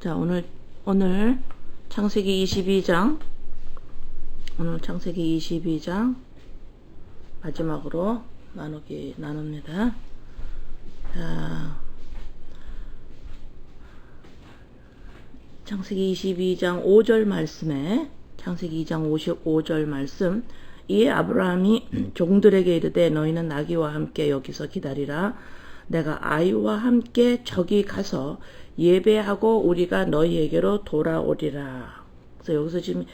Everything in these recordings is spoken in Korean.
자, 오늘 창세기 22장, 오늘 창세기 22장 마지막으로 나눕니다. 자, 창세기 22장 5절 말씀에, 창세기 2장 55절 말씀, 이에 아브라함이 종들에게 이르되 너희는 나귀와 함께 여기서 기다리라. 내가 아이와 함께 저기 가서 예배하고 우리가 너희에게로 돌아오리라. 그래서 여기서 지금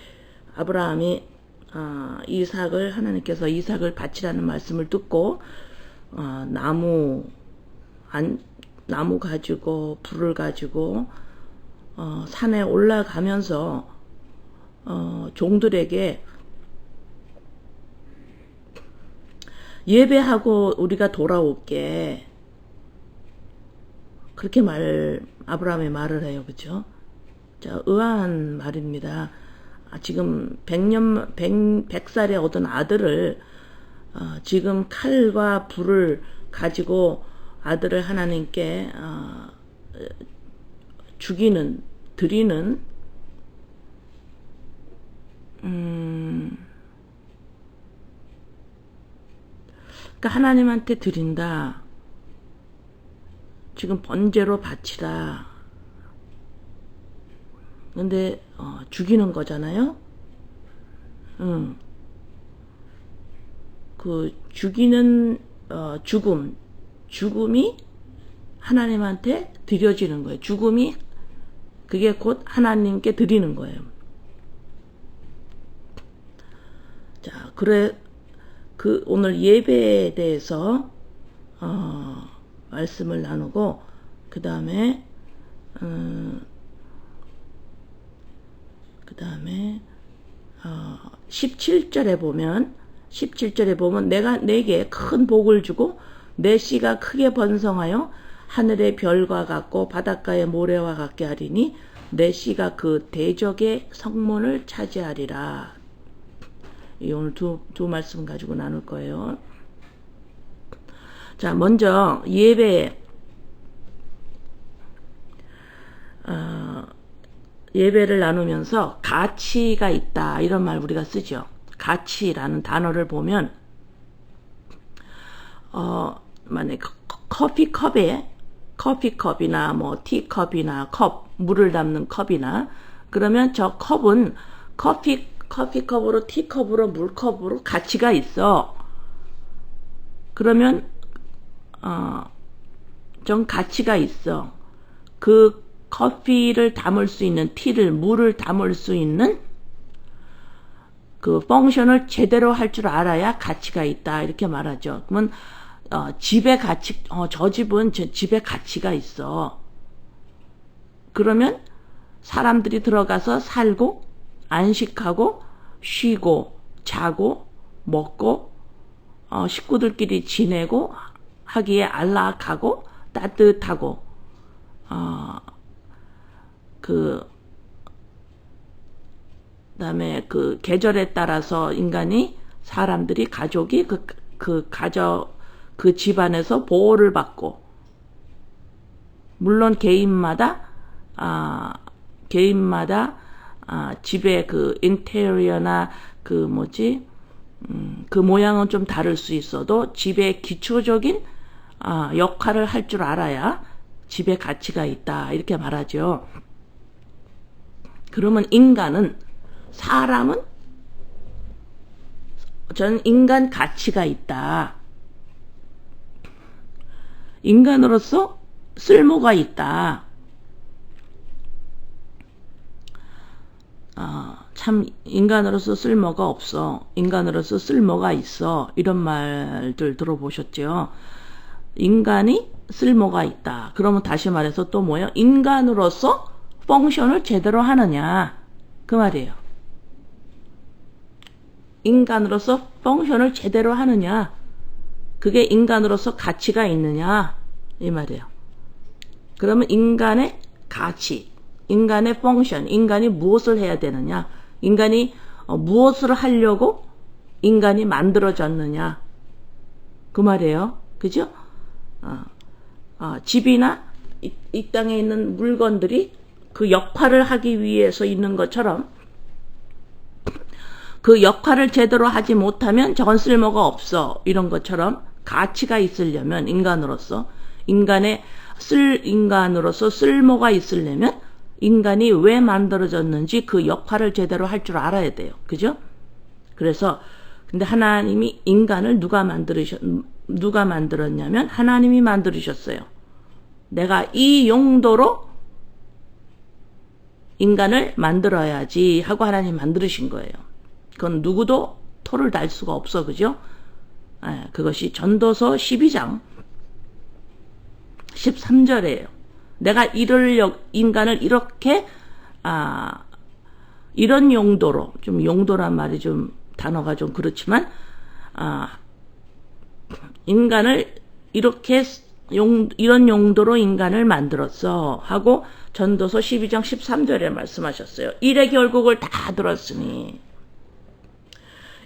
아브라함이 하나님께서 이삭을 바치라는 말씀을 듣고 나무 가지고 불을 가지고 산에 올라가면서 종들에게 예배하고 우리가 돌아올게, 그렇게 아브라함이 말을 해요. 그죠? 자, 의아한 말입니다. 지금 100살에 얻은 아들을 지금 칼과 불을 가지고 아들을 하나님께 드리는 그러니까 하나님한테 드린다. 지금 번제로 바치라. 근데 죽이는 거잖아요. 그 죽이는 죽음이 하나님한테 드려지는 거예요. 죽음이 그게 곧 하나님께 드리는 거예요. 자, 오늘 예배에 대해서 말씀을 나누고, 그 다음에 17절에 보면 내가 내게 큰 복을 주고 내 씨가 크게 번성하여 하늘의 별과 같고 바닷가의 모래와 같게 하리니 내 씨가 그 대적의 성문을 차지하리라. 오늘 두 말씀 가지고 나눌 거예요. 자, 먼저 예배를 나누면서 가치가 있다, 이런 말 우리가 쓰죠. 가치라는 단어를 보면 만약에 커피컵이나 뭐 티컵이나 물을 담는 컵이나, 그러면 저 컵은 커피컵으로 티컵으로 물컵으로 가치가 있어. 그러면 좀 가치가 있어. 그 커피를 담을 수 있는, 물을 담을 수 있는 그 펑션을 제대로 할 줄 알아야 가치가 있다, 이렇게 말하죠. 그러면 집의 가치, 저 집은 집에 가치가 있어. 그러면 사람들이 들어가서 살고 안식하고 쉬고 자고 먹고 식구들끼리 지내고 하기에 안락하고 따뜻하고 그다음에 그 계절에 따라서 사람들이 가족이 그 집안에서 보호를 받고, 물론 개인마다 집의 그 인테리어나 그 모양은 좀 다를 수 있어도 집의 기초적인 역할을 할 줄 알아야 집에 가치가 있다, 이렇게 말하죠. 그러면 사람은 저는 인간 가치가 있다. 인간으로서 쓸모가 있다. 참 인간으로서 쓸모가 없어, 인간으로서 쓸모가 있어, 이런 말들 들어보셨죠? 인간이 쓸모가 있다. 그러면 다시 말해서 또 뭐예요? 인간으로서 펑션을 제대로 하느냐, 그 말이에요. 인간으로서 펑션을 제대로 하느냐, 그게 인간으로서 가치가 있느냐, 이 말이에요. 그러면 인간의 가치, 인간의 펑션, 인간이 무엇을 해야 되느냐, 인간이 무엇을 하려고 인간이 만들어졌느냐, 그 말이에요. 그죠? 집이나 이 땅에 있는 물건들이 그 역할을 하기 위해서 있는 것처럼 그 역할을 제대로 하지 못하면 저건 쓸모가 없어. 이런 것처럼 가치가 있으려면 인간으로서 쓸모가 있으려면 인간이 왜 만들어졌는지 그 역할을 제대로 할 줄 알아야 돼요. 그죠? 그래서 근데 하나님이 인간을 누가 만들었냐면 하나님이 만들으셨어요. 내가 이 용도로 인간을 만들어야지 하고 하나님 만드신 거예요. 그건 누구도 토를 달 수가 없어. 그죠? 그것이 전도서 12장 13절이에요. 내가 인간을 이렇게 이런 용도로, 좀 용도란 말이 좀 단어가 좀 그렇지만 인간을 이렇게 이런 용도로 인간을 만들었어 하고 전도서 12장 13절에 말씀하셨어요. 일의 결국을 다 들었으니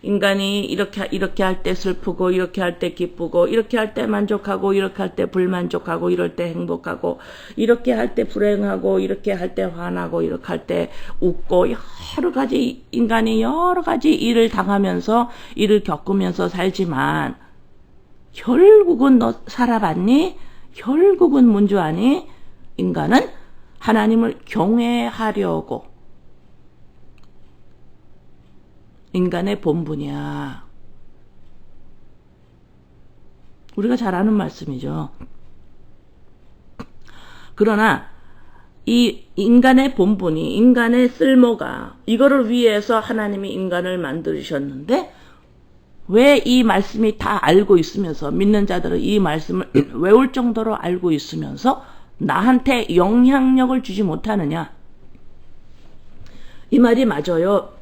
인간이 이렇게 할 때 슬프고 이렇게 할 때 기쁘고 이렇게 할 때 만족하고 이렇게 할 때 불만족하고 이럴 때 행복하고 이렇게 할 때 불행하고 이렇게 할 때 화나고 이렇게 할 때 웃고 인간이 여러 가지 일을 당하면서 일을 겪으면서 살지만 결국은 너 살아봤니? 결국은 문주하니? 인간은 하나님을 경외하려고 인간의 본분이야. 우리가 잘 아는 말씀이죠. 그러나 이 인간의 본분이, 인간의 쓸모가 이거를 위해서 하나님이 인간을 만드셨는데 왜 이 말씀이 다 알고 있으면서 믿는 자들은 이 말씀을 외울 정도로 알고 있으면서 나한테 영향력을 주지 못하느냐? 이 말이 맞아요.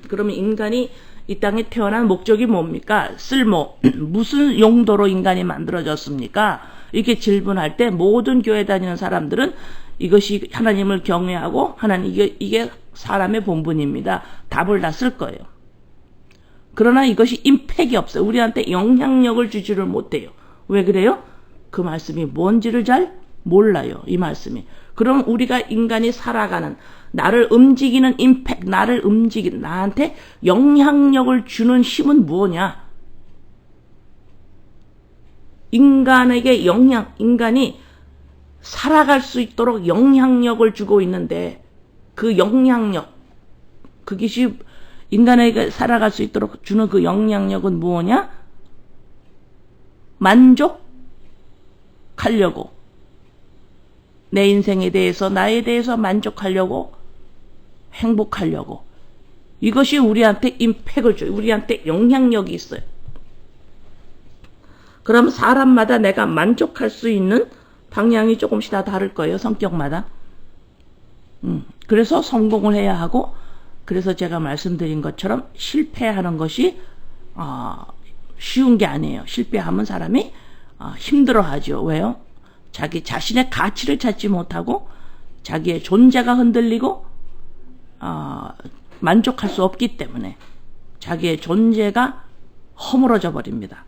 그러면 인간이 이 땅에 태어난 목적이 뭡니까? 쓸모. 무슨 용도로 인간이 만들어졌습니까? 이렇게 질문할 때 모든 교회 다니는 사람들은 이것이 하나님을 경외하고 하나님 이게 사람의 본분입니다. 답을 다 쓸 거예요. 그러나 이것이 임팩이 없어요. 우리한테 영향력을 주지를 못해요. 왜 그래요? 그 말씀이 뭔지를 잘 몰라요. 이 말씀이. 그럼 우리가 인간이 살아가는 나를 움직이는 임팩트, 나한테 영향력을 주는 힘은 무엇이냐? 인간이 살아갈 수 있도록 영향력을 주고 있는데 그 영향력, 그것이 인간에게 살아갈 수 있도록 주는 그 영향력은 무엇이냐? 만족하려고. 내 인생에 대해서, 나에 대해서 만족하려고, 행복하려고. 이것이 우리한테 임팩을 줘요. 우리한테 영향력이 있어요. 그럼 사람마다 내가 만족할 수 있는 방향이 조금씩 다 다를 거예요. 성격마다. 그래서 성공을 해야 하고, 그래서 제가 말씀드린 것처럼 실패하는 것이 쉬운 게 아니에요. 실패하면 사람이 힘들어하죠. 왜요? 자기 자신의 가치를 찾지 못하고 자기의 존재가 흔들리고 만족할 수 없기 때문에 자기의 존재가 허물어져 버립니다.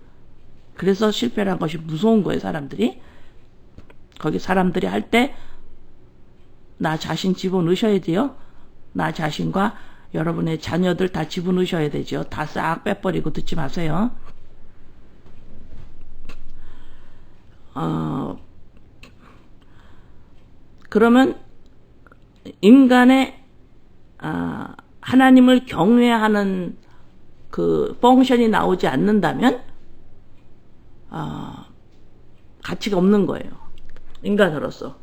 그래서 실패라는 것이 무서운 거예요. 사람들이 할 때 나 자신 집어넣으셔야 돼요. 나 자신과 여러분의 자녀들 다 집어넣으셔야 되죠. 다 싹 빼버리고 듣지 마세요. 그러면 인간의 하나님을 경외하는 그 펑션이 나오지 않는다면 가치가 없는 거예요. 인간으로서.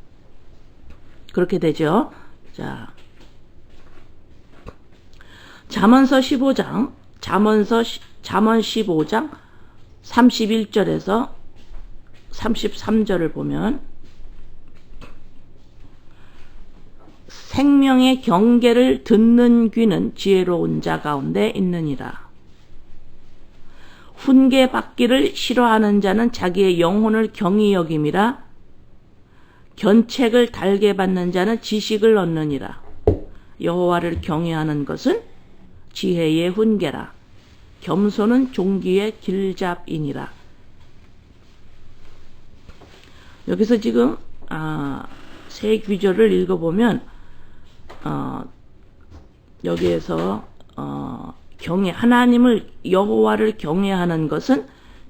그렇게 되죠. 자, 잠언 15장 31절에서 33절을 보면 생명의 경계를 듣는 귀는 지혜로운 자 가운데 있느니라. 훈계받기를 싫어하는 자는 자기의 영혼을 경히 여김이라. 견책을 달게 받는 자는 지식을 얻느니라. 여호와를 경외하는 것은 지혜의 훈계라. 겸손은 종기의 길잡이니라. 여기서 지금 세 구절을 읽어보면 여기에서 하나님을 여호와를 경외하는 것은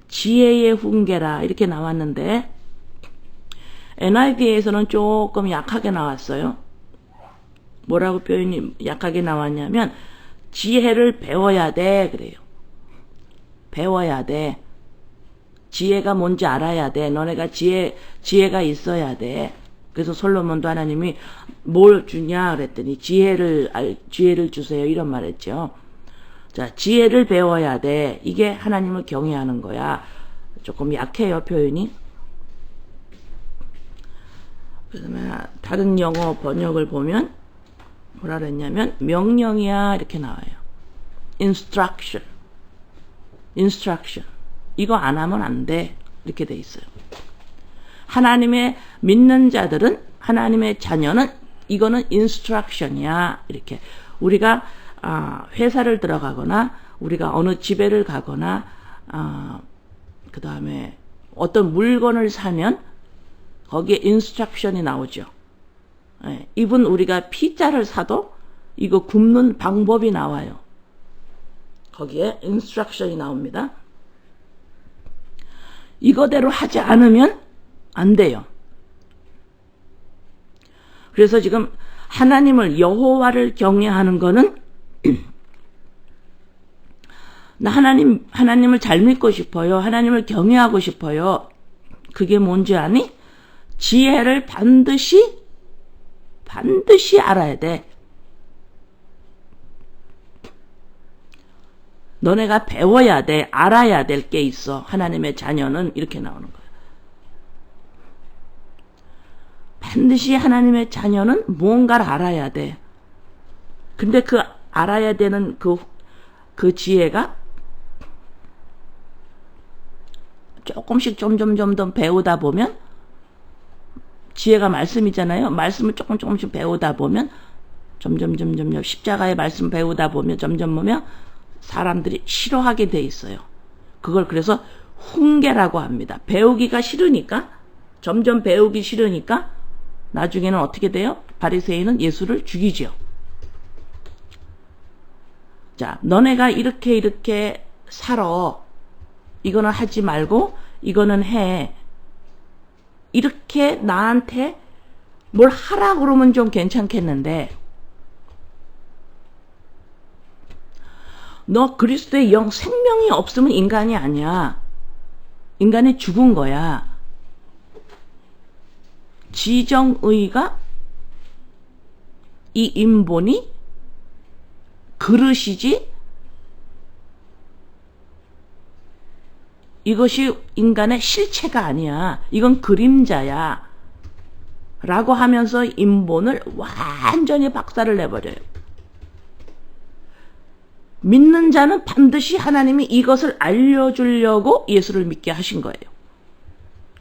지혜의 훈계라 이렇게 나왔는데 NIV에서는 조금 약하게 나왔어요. 뭐라고 표현이 약하게 나왔냐면 지혜를 배워야 돼 그래요. 배워야 돼. 지혜가 뭔지 알아야 돼. 너네가 지혜가 있어야 돼. 그래서 솔로몬도 하나님이 뭘 주냐 그랬더니 지혜를 주세요 이런 말 했죠. 자, 지혜를 배워야 돼. 이게 하나님을 경외하는 거야. 조금 약해요 표현이. 그다음에 다른 영어 번역을 보면 뭐라 그랬냐면 명령이야 이렇게 나와요. instruction. 이거 안 하면 안 돼. 이렇게 돼 있어요. 하나님의 믿는 자들은 하나님의 자녀는 이거는 instruction이야. 이렇게 우리가 회사를 들어가거나 우리가 어느 집에를 가거나 그 다음에 어떤 물건을 사면 거기에 instruction이 나오죠. 예, 이분 우리가 피자를 사도 이거 굽는 방법이 나와요. 거기에 instruction이 나옵니다. 이거대로 하지 않으면 안 돼요. 그래서 지금 하나님을 여호와를 경외하는 거는 나 하나님을 잘 믿고 싶어요. 하나님을 경외하고 싶어요. 그게 뭔지 아니? 지혜를 반드시 알아야 돼. 너네가 배워야 돼. 알아야 될 게 있어. 하나님의 자녀는 이렇게 나오는 거야. 반드시 하나님의 자녀는 무언가를 알아야 돼. 근데 그 알아야 되는 그 지혜가 조금씩 점점 배우다 보면 지혜가 말씀이잖아요. 말씀을 조금씩 배우다 보면 점점 십자가의 말씀 배우다 보면 점점 보면 사람들이 싫어하게 돼 있어요. 그걸 그래서 훈계라고 합니다. 배우기가 싫으니까 점점 배우기 싫으니까 나중에는 어떻게 돼요? 바리새인은 예수를 죽이죠. 자, 너네가 이렇게 살아. 이거는 하지 말고 이거는 해. 이렇게 나한테 뭘 하라 그러면 좀 괜찮겠는데 너 그리스도의 영 생명이 없으면 인간이 아니야. 인간이 죽은 거야. 지정의가 이 인본이 그릇이지 이것이 인간의 실체가 아니야. 이건 그림자야. 라고 하면서 인본을 완전히 박살을 내버려요. 믿는 자는 반드시 하나님이 이것을 알려주려고 예수를 믿게 하신 거예요.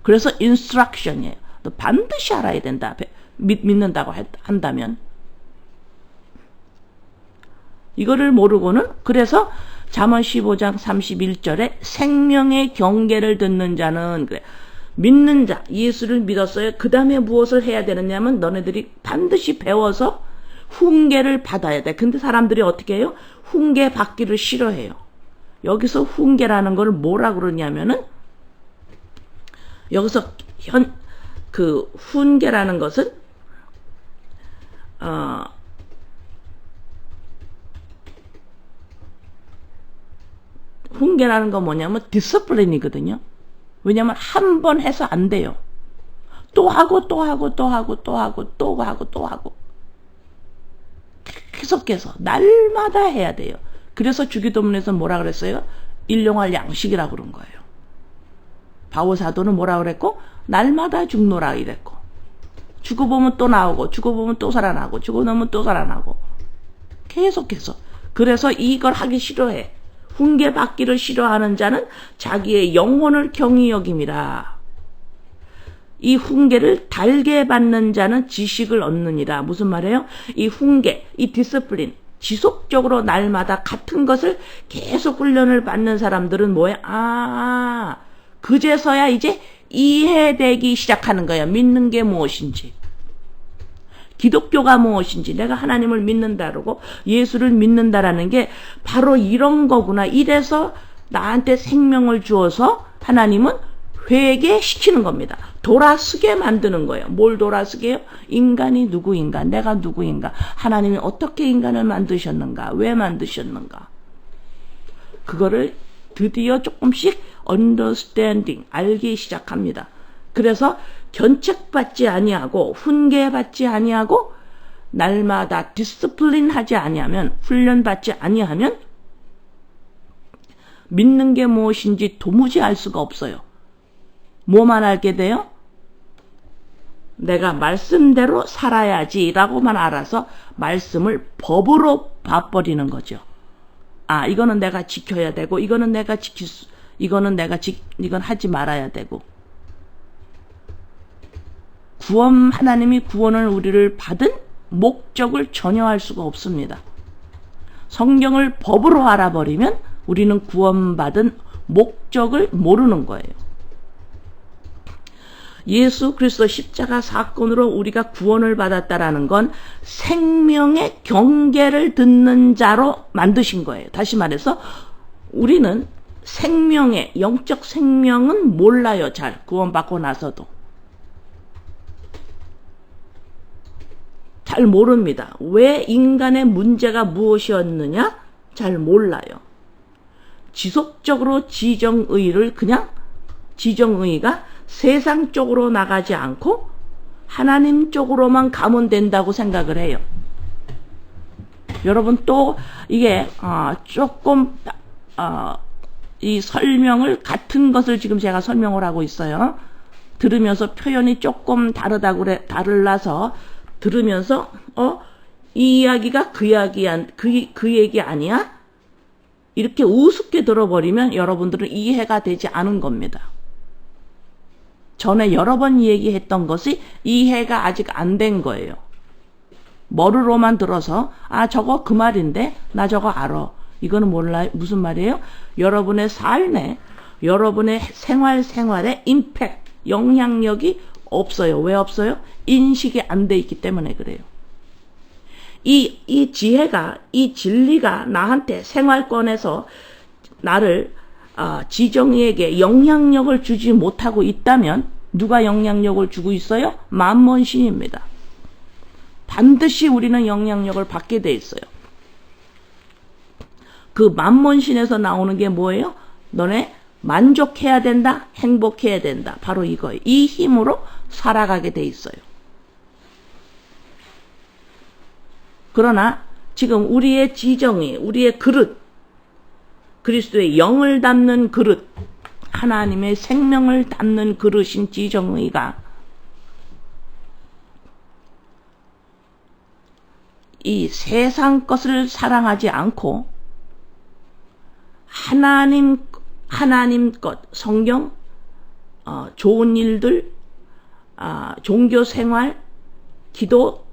그래서 인스트럭션이에요. 너 반드시 알아야 된다. 믿는다고 한다면. 이거를 모르고는 그래서 잠언 15장 31절에 생명의 경계를 듣는 자는 그래. 믿는 자, 예수를 믿었어요. 그 다음에 무엇을 해야 되느냐면 너네들이 반드시 배워서 훈계를 받아야 돼. 근데 사람들이 어떻게 해요? 훈계 받기를 싫어해요. 여기서 훈계라는 걸 뭐라 그러냐면은 여기서 그 훈계라는 것은 훈계라는 건 뭐냐면 디스플린이거든요. 왜냐면 한 번 해서 안 돼요. 또 하고 계속해서 날마다 해야 돼요. 그래서 주기도문에서 뭐라 그랬어요? 일용할 양식이라고 그런 거예요. 바오사도는 뭐라 그랬고? 날마다 죽노라 이랬고. 죽어보면 또 나오고 죽어보면 또 살아나고 죽어보면 또 살아나고 계속해서. 그래서 이걸 하기 싫어해. 훈계 받기를 싫어하는 자는 자기의 영혼을 경히 여김이라. 이 훈계를 달게 받는 자는 지식을 얻느니라. 무슨 말이에요? 이 훈계, 이 디스플린, 지속적으로 날마다 같은 것을 계속 훈련을 받는 사람들은 뭐야? 그제서야 이제 이해되기 시작하는 거야. 믿는 게 무엇인지. 기독교가 무엇인지, 내가 하나님을 믿는다라고 예수를 믿는다라는 게 바로 이런 거구나. 이래서 나한테 생명을 주어서 하나님은 회개시키는 겁니다. 돌아서게 만드는 거예요. 뭘 돌아서게요? 인간이 누구인가? 내가 누구인가? 하나님이 어떻게 인간을 만드셨는가? 왜 만드셨는가? 그거를 드디어 조금씩 understanding, 알기 시작합니다. 그래서 견책받지 아니하고 훈계받지 아니하고 날마다 디스플린 하지 아니하면, 훈련받지 아니하면 믿는 게 무엇인지 도무지 알 수가 없어요. 뭐만 알게 돼요? 내가 말씀대로 살아야지라고만 알아서 말씀을 법으로 봐버리는 거죠. 아, 이거는 내가 지켜야 되고, 이거는 내가 이건 하지 말아야 되고. 하나님이 구원을 우리를 받은 목적을 전혀 알 수가 없습니다. 성경을 법으로 알아버리면 우리는 구원받은 목적을 모르는 거예요. 예수 그리스도 십자가 사건으로 우리가 구원을 받았다라는 건 생명의 경계를 듣는 자로 만드신 거예요. 다시 말해서 우리는 생명의 영적 생명은 몰라요. 잘 구원받고 나서도 잘 모릅니다. 왜 인간의 문제가 무엇이었느냐? 잘 몰라요. 지속적으로 지정의가 세상 쪽으로 나가지 않고 하나님 쪽으로만 가면 된다고 생각을 해요. 여러분 또 이게 조금 이 설명을 같은 것을 지금 제가 설명을 하고 있어요. 들으면서 표현이 조금 다르라서 들으면서 이 이야기가 그 얘기 아니야? 이렇게 우습게 들어버리면 여러분들은 이해가 되지 않은 겁니다. 전에 여러 번 얘기했던 것이 이해가 아직 안 된 거예요. 머리로만 들어서 저거 그 말인데 나 저거 알아. 이거는 몰라요. 무슨 말이에요? 여러분의 삶에, 여러분의 생활에 임팩트, 영향력이 없어요. 왜 없어요? 인식이 안 돼 있기 때문에 그래요. 이 지혜가, 이 진리가 나한테 생활권에서 나를 지정의에게 영향력을 주지 못하고 있다면 누가 영향력을 주고 있어요? 만몬신입니다. 반드시 우리는 영향력을 받게 돼 있어요. 그 만몬신에서 나오는 게 뭐예요? 너네 만족해야 된다, 행복해야 된다. 바로 이거예요. 이 힘으로 살아가게 돼 있어요. 그러나 지금 우리의 지정의, 우리의 그릇, 그리스도의 영을 담는 그릇, 하나님의 생명을 담는 그릇인 지정의가 이 세상 것을 사랑하지 않고 하나님 것, 성경, 좋은 일들, 종교 생활, 기도,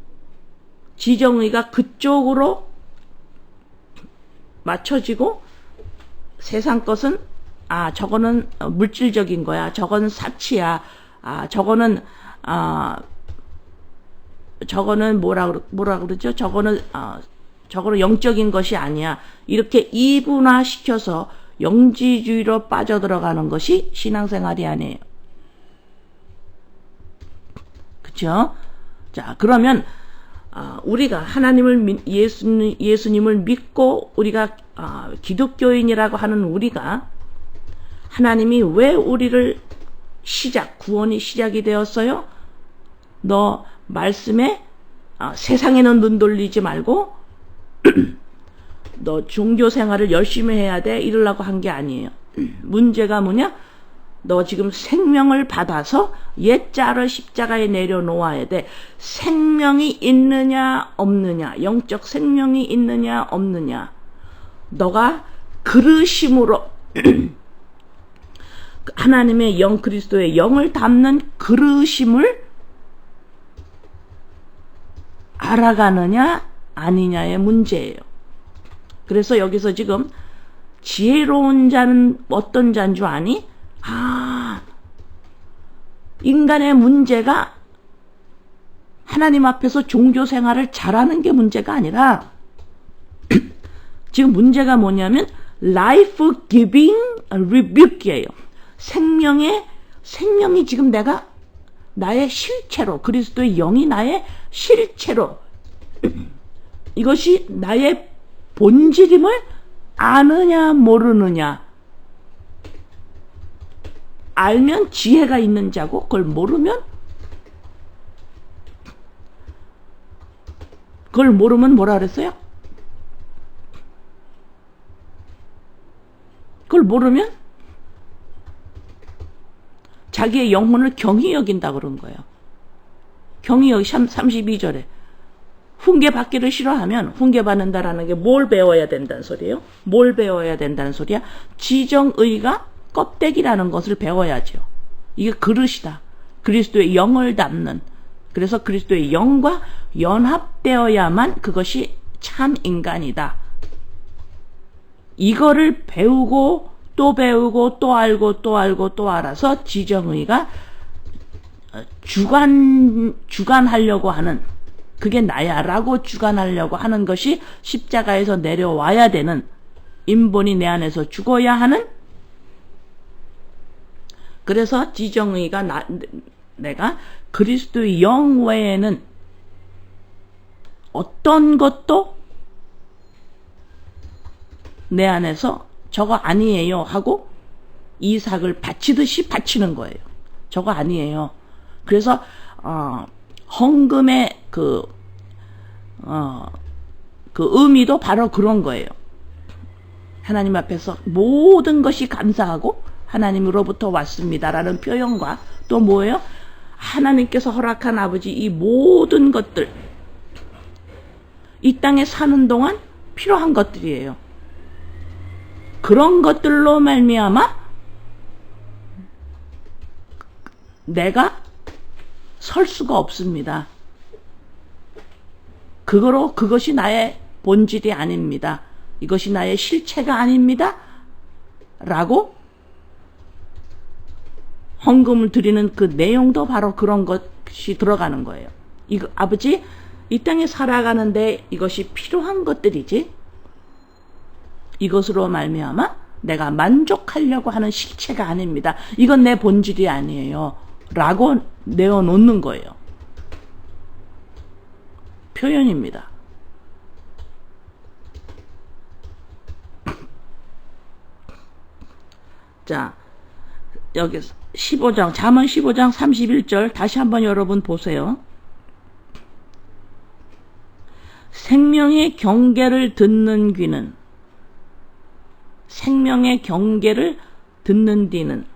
지정의가 그쪽으로 맞춰지고 세상 것은 저거는 물질적인 거야. 저건 사치야. 저거는 뭐라 그러죠? 저거는 영적인 것이 아니야. 이렇게 이분화시켜서 영지주의로 빠져들어가는 것이 신앙생활이 아니에요. 그렇죠? 자, 그러면 우리가 예수님을 믿고 우리가 기독교인이라고 하는 우리가 하나님이 왜 우리를 구원이 시작이 되었어요? 너 말씀에 세상에는 눈 돌리지 말고 너 종교 생활을 열심히 해야 돼 이러려고 한 게 아니에요. 문제가 뭐냐? 너 지금 생명을 받아서 옛자를 십자가에 내려놓아야 돼. 생명이 있느냐 없느냐, 영적 생명이 있느냐 없느냐, 너가 그릇임으로 하나님의 영, 그리스도의 영을 담는 그릇임을 알아가느냐 아니냐의 문제예요. 그래서 여기서 지금 지혜로운 자는 어떤 자인 줄 아니? 인간의 문제가 하나님 앞에서 종교 생활을 잘하는 게 문제가 아니라 지금 문제가 뭐냐면 life giving rebuke예요. 생명이 지금 내가 나의 실체로, 그리스도의 영이 나의 실체로, 이것이 나의 본질임을 아느냐 모르느냐. 알면 지혜가 있는 자고, 그걸 모르면 뭐라 그랬어요? 그걸 모르면 자기의 영혼을 경히 여긴다 그런 거예요. 경히 여기 32절에 훈계 받기를 싫어하면 훈계 받는다라는 게 뭘 배워야 된다는 소리예요? 뭘 배워야 된다는 소리야? 지정의가 껍데기라는 것을 배워야죠. 이게 그릇이다. 그리스도의 영을 담는. 그래서 그리스도의 영과 연합되어야만 그것이 참 인간이다. 이거를 배우고 또 배우고 또 알고 또 알고 또 알아서 지정의가 주관하려고 하는, 그게 나야 라고 주관하려고 하는 것이 십자가에서 내려와야 되는, 인본이 내 안에서 죽어야 하는. 그래서 지정의가 내가 그리스도의 영 외에는 어떤 것도 내 안에서 저거 아니에요 하고 이삭을 바치듯이 바치는 거예요. 저거 아니에요. 그래서 헌금의 그 의미도 바로 그런 거예요. 하나님 앞에서 모든 것이 감사하고 하나님으로부터 왔습니다라는 표현과 또 뭐예요? 하나님께서 허락한 아버지 이 모든 것들, 이 땅에 사는 동안 필요한 것들이에요. 그런 것들로 말미암아 내가 설 수가 없습니다. 그것이 나의 본질이 아닙니다. 이것이 나의 실체가 아닙니다. 라고 헌금을 드리는 그 내용도 바로 그런 것이 들어가는 거예요. 이거 아버지, 이 땅에 살아가는데 이것이 필요한 것들이지, 이것으로 말미암아 내가 만족하려고 하는 실체가 아닙니다. 이건 내 본질이 아니에요. 라고 내어놓는 거예요. 표현입니다. 자, 여기서 15장, 잠언 15장 31절 다시 한번 여러분 보세요. 생명의 경계를 듣는 귀는, 생명의 경계를 듣는 뒤는,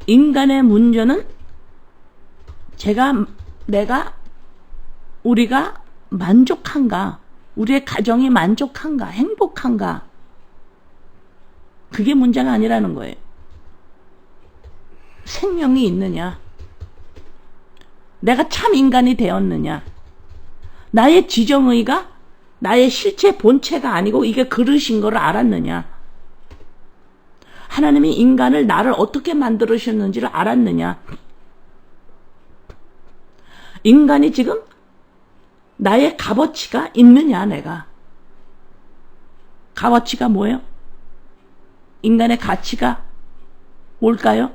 인간의 문제는 우리가 만족한가, 우리의 가정이 만족한가, 행복한가, 그게 문제가 아니라는 거예요. 생명이 있느냐, 내가 참 인간이 되었느냐, 나의 지정의가 나의 실체 본체가 아니고 이게 그릇인 걸 알았느냐, 하나님이 인간을, 나를 어떻게 만들으셨는지를 알았느냐, 인간이 지금 나의 값어치가 있느냐, 내가. 값어치가 뭐예요? 인간의 가치가 뭘까요?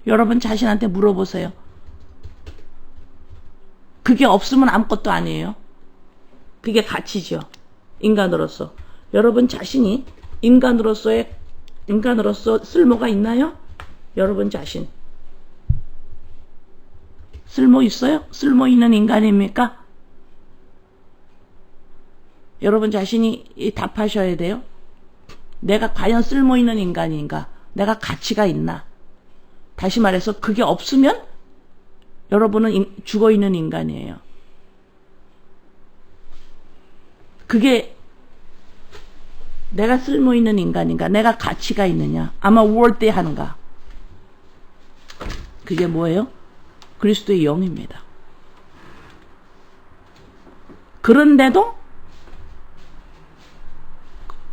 여러분 자신한테 물어보세요. 그게 없으면 아무것도 아니에요. 그게 가치죠. 인간으로서. 여러분 자신이 인간으로서 쓸모가 있나요? 여러분 자신. 쓸모 있어요? 쓸모 있는 인간입니까? 여러분 자신이 답하셔야 돼요. 내가 과연 쓸모 있는 인간인가? 내가 가치가 있나? 다시 말해서 그게 없으면 여러분은 죽어있는 인간이에요. 그게 내가 쓸모있는 인간인가? 내가 가치가 있느냐? 아마 worthy한가? 그게 뭐예요? 그리스도의 영입니다. 그런데도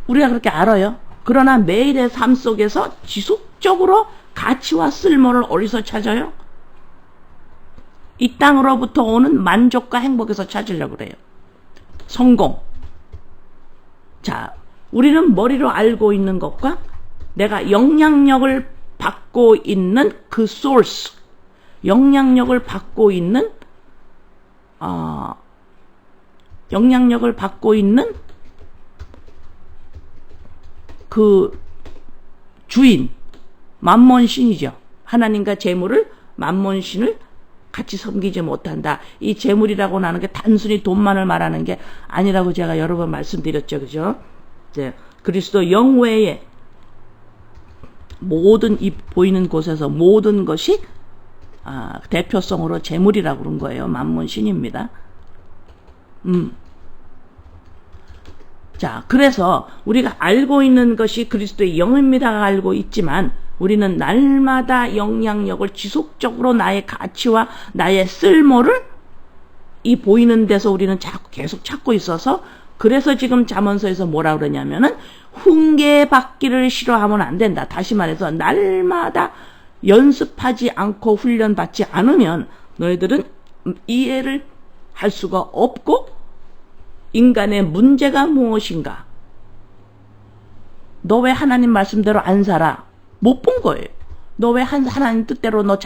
우리가 그렇게 알아요. 그러나 매일의 삶 속에서 지속적으로 가치와 쓸모를 어디서 찾아요? 이 땅으로부터 오는 만족과 행복에서 찾으려고 그래요. 성공. 자, 우리는 머리로 알고 있는 것과 내가 영향력을 받고 있는 그 소스, 영향력을 받고 있는 그 주인, 만몬신이죠. 하나님과 재물을, 만몬신을 같이 섬기지 못한다. 이 재물이라고 하는 게 단순히 돈만을 말하는 게 아니라고 제가 여러 번 말씀드렸죠. 그죠? 이제 그리스도 영 외에 모든 이 보이는 곳에서 모든 것이 대표성으로 재물이라고 그런 거예요. 만몬신입니다. 자, 그래서 우리가 알고 있는 것이 그리스도의 영입니다가 알고 있지만 우리는 날마다 영향력을 지속적으로 나의 가치와 나의 쓸모를 이 보이는 데서 우리는 계속 찾고 있어서 그래서 지금 잠언서에서 뭐라 그러냐면은 훈계받기를 싫어하면 안 된다. 다시 말해서 날마다 연습하지 않고 훈련받지 않으면 너희들은 이해를 할 수가 없고 인간의 문제가 무엇인가? 너 왜 하나님 말씀대로 안 살아? 못 본 거예요. 너 왜 하나님 뜻대로 너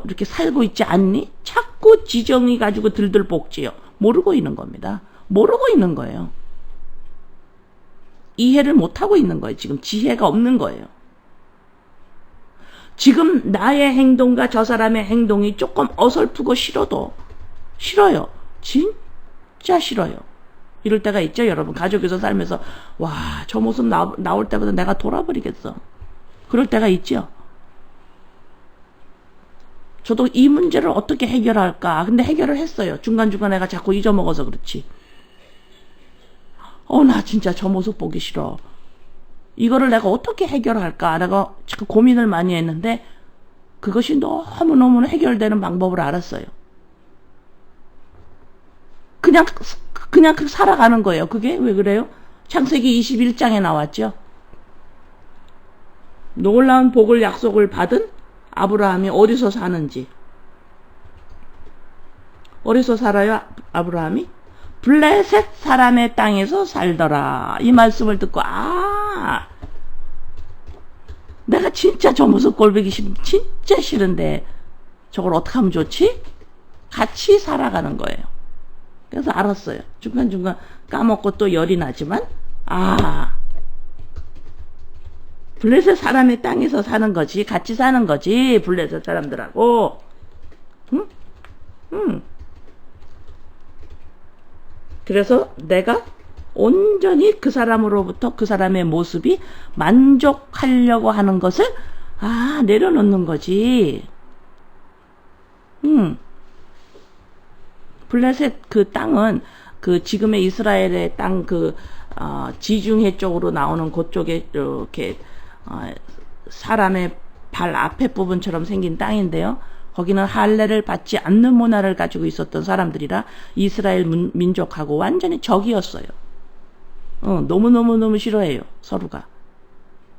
이렇게 살고 있지 않니? 자꾸 지정이 가지고 들들 볶지요. 모르고 있는 겁니다. 모르고 있는 거예요. 이해를 못하고 있는 거예요. 지금 지혜가 없는 거예요. 지금 나의 행동과 저 사람의 행동이 조금 어설프고 싫어요. 진짜 싫어요. 이럴 때가 있죠, 여러분. 가족에서 살면서 와, 저 모습 나올 때보다 내가 돌아버리겠어. 그럴 때가 있죠. 저도 이 문제를 어떻게 해결할까? 근데 해결을 했어요. 중간중간 내가 자꾸 잊어먹어서 그렇지. 나 진짜 저 모습 보기 싫어. 이거를 내가 어떻게 해결할까? 내가 자꾸 고민을 많이 했는데 그것이 너무너무 해결되는 방법을 알았어요. 그냥 살아가는 거예요. 그게 왜 그래요? 창세기 21장에 나왔죠. 놀라운 복을 약속을 받은 아브라함이 어디서 사는지. 어디서 살아요? 아브라함이? 블레셋 사람의 땅에서 살더라. 이 말씀을 듣고 내가 진짜 저 모습 꼴보기 진짜 싫은데 저걸 어떻게 하면 좋지? 같이 살아가는 거예요. 그래서 알았어요. 중간중간 까먹고 또 열이 나지만 블레셋 사람의 땅에서 사는 거지. 같이 사는 거지. 블레셋 사람들하고. 그래서 내가 온전히 그 사람으로부터 그 사람의 모습이 만족하려고 하는 것을 내려놓는 거지. 블레셋 그 땅은 그 지금의 이스라엘의 땅 지중해 쪽으로 나오는 그쪽에 이렇게 사람의 발 앞에 부분처럼 생긴 땅인데요. 거기는 할례를 받지 않는 문화를 가지고 있었던 사람들이라 이스라엘 민족하고 완전히 적이었어요. 너무너무 싫어해요. 서로가.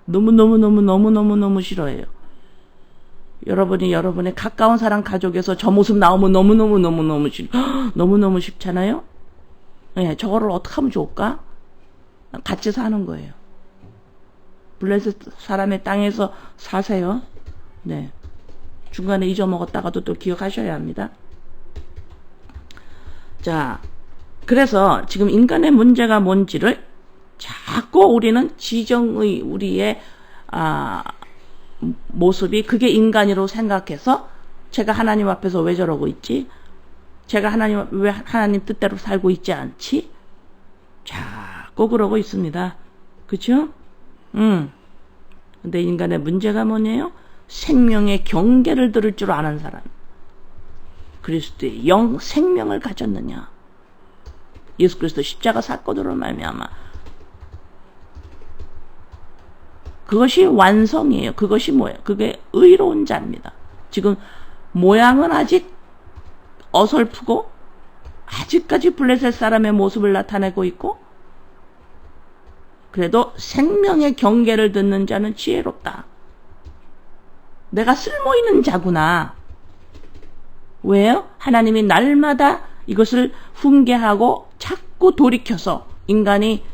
너무너무 싫어해요. 여러분이 여러분의 가까운 사람 가족에서 저 모습 나오면 너무너무 싫어. 너무너무 싫잖아요. 네, 저거를 어떻게 하면 좋을까? 같이 사는 거예요. 블레셋 사람의 땅에서 사세요. 네. 중간에 잊어먹었다가도 또 기억하셔야 합니다. 자, 그래서 지금 인간의 문제가 뭔지를 자꾸 우리는 지정의 우리의 모습이 그게 인간이라고 생각해서 제가 하나님 앞에서 왜 저러고 있지? 제가 왜 하나님 뜻대로 살고 있지 않지? 자꾸 그러고 있습니다. 그쵸? 근데 인간의 문제가 뭐냐요? 생명의 경계를 들을 줄 아는 사람. 그리스도의 생명을 가졌느냐? 예수 그리스도 십자가 사건으로 말미암아 그것이 완성이에요. 그것이 뭐예요? 그게 의로운 자입니다. 지금 모양은 아직 어설프고 아직까지 블레셋 사람의 모습을 나타내고 있고 그래도 생명의 경계를 듣는 자는 지혜롭다. 내가 쓸모있는 자구나. 왜요? 하나님이 날마다 이것을 훈계하고 자꾸 돌이켜서 인간이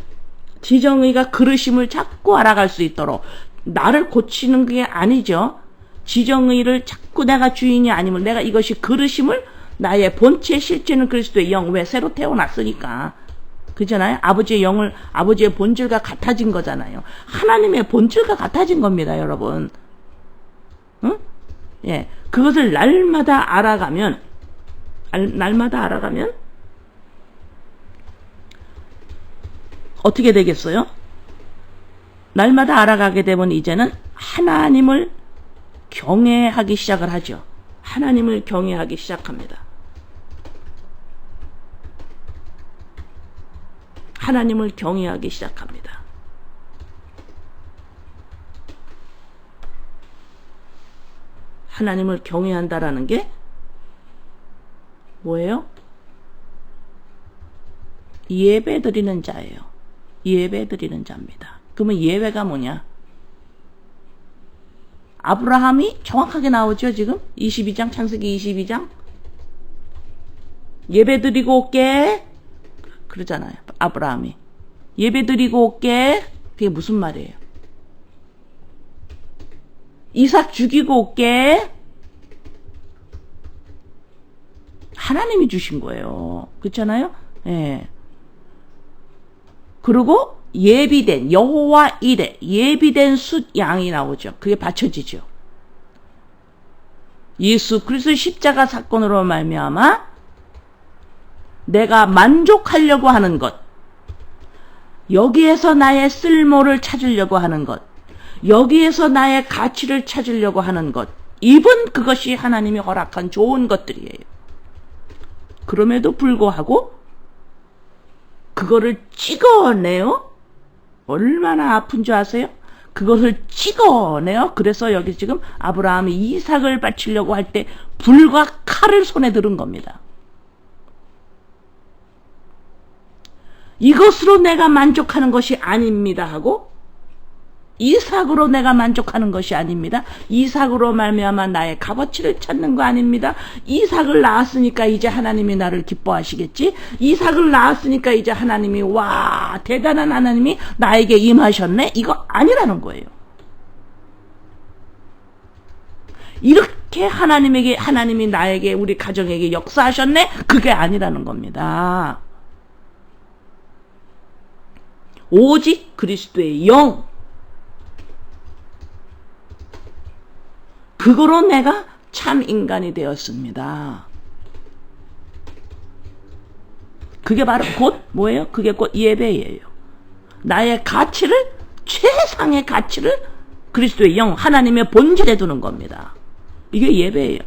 지정의가 그르심을 자꾸 알아갈 수 있도록 나를 고치는 게 아니죠. 지정의를 자꾸 내가 주인이 아니면 내가 이것이 그르심을 나의 본체 실제는 그리스도의 영, 왜 새로 태어났으니까. 그잖아요. 아버지의 영을, 아버지의 본질과 같아진 거잖아요. 하나님의 본질과 같아진 겁니다, 여러분. 응? 예. 그것을 날마다 알아가면 어떻게 되겠어요? 날마다 알아가게 되면 이제는 하나님을 경외하기 시작을 하죠. 하나님을 경외하기 시작합니다. 하나님을 경외하기 시작합니다. 하나님을 경외한다라는 게 뭐예요? 예배 드리는 자예요. 예배 드리는 자입니다. 그러면 예배가 뭐냐? 아브라함이 정확하게 나오죠, 지금? 22장, 창세기 22장. 예배 드리고 올게. 그러잖아요, 아브라함이. 예배 드리고 올게. 그게 무슨 말이에요? 이삭 죽이고 올게. 하나님이 주신 거예요. 그렇잖아요? 예. 그리고 예비된 여호와 이레 예비된 숫 양이 나오죠. 그게 바쳐지죠. 예수 그리스도의 십자가 사건으로 말미암아 내가 만족하려고 하는 것, 여기에서 나의 쓸모를 찾으려고 하는 것, 여기에서 나의 가치를 찾으려고 하는 것, 이번 그것이 하나님이 허락한 좋은 것들이에요. 그럼에도 불구하고 그거를 찍어내요. 얼마나 아픈 줄 아세요? 그것을 찍어내요. 그래서 여기 지금 아브라함이 이삭을 바치려고 할 때 불과 칼을 손에 들은 겁니다. 이것으로 내가 만족하는 것이 아닙니다 하고, 이삭으로 내가 만족하는 것이 아닙니다. 이삭으로 말미암아 나의 값어치를 찾는 거 아닙니다. 이삭을 낳았으니까 이제 하나님이 나를 기뻐하시겠지. 이삭을 낳았으니까 이제 하나님이 와 대단한 하나님이 나에게 임하셨네. 이거 아니라는 거예요. 이렇게 하나님이 나에게 우리 가정에게 역사하셨네. 그게 아니라는 겁니다. 오직 그리스도의 영, 그거로 내가 참 인간이 되었습니다. 그게 바로 곧 뭐예요? 그게 곧 예배예요. 나의 가치를, 최상의 가치를 그리스도의 영, 하나님의 본질에 두는 겁니다. 이게 예배예요.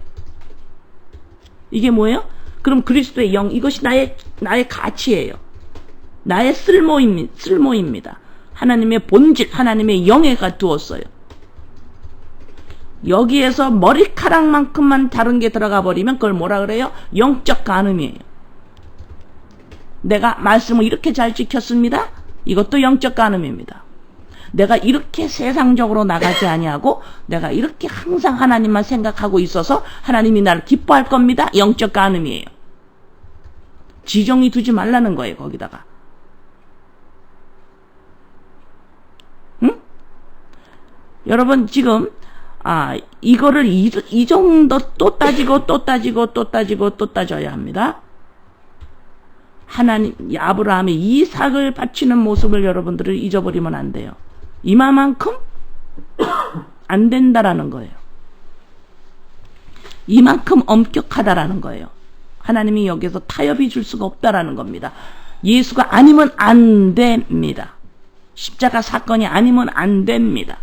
이게 뭐예요? 그럼 그리스도의 영, 이것이 나의 가치예요. 나의 쓸모입니다. 하나님의 본질, 하나님의 영에가 두었어요. 여기에서 머리카락만큼만 다른 게 들어가 버리면 그걸 뭐라 그래요? 영적 간음이에요. 내가 말씀을 이렇게 잘 지켰습니다. 이것도 영적 간음입니다. 내가 이렇게 세상적으로 나가지 아니하고 내가 이렇게 항상 하나님만 생각하고 있어서 하나님이 나를 기뻐할 겁니다. 영적 간음이에요. 지정이 두지 말라는 거예요. 거기다가. 응? 여러분 지금 이거를 이 정도 또 따지고 따져야 합니다. 하나님, 아브라함이 이삭을 바치는 모습을 여러분들을 잊어버리면 안 돼요. 이만큼 안 된다라는 거예요. 이만큼 엄격하다라는 거예요. 하나님이 여기서 타협이 줄 수가 없다라는 겁니다. 예수가 아니면 안 됩니다. 십자가 사건이 아니면 안 됩니다.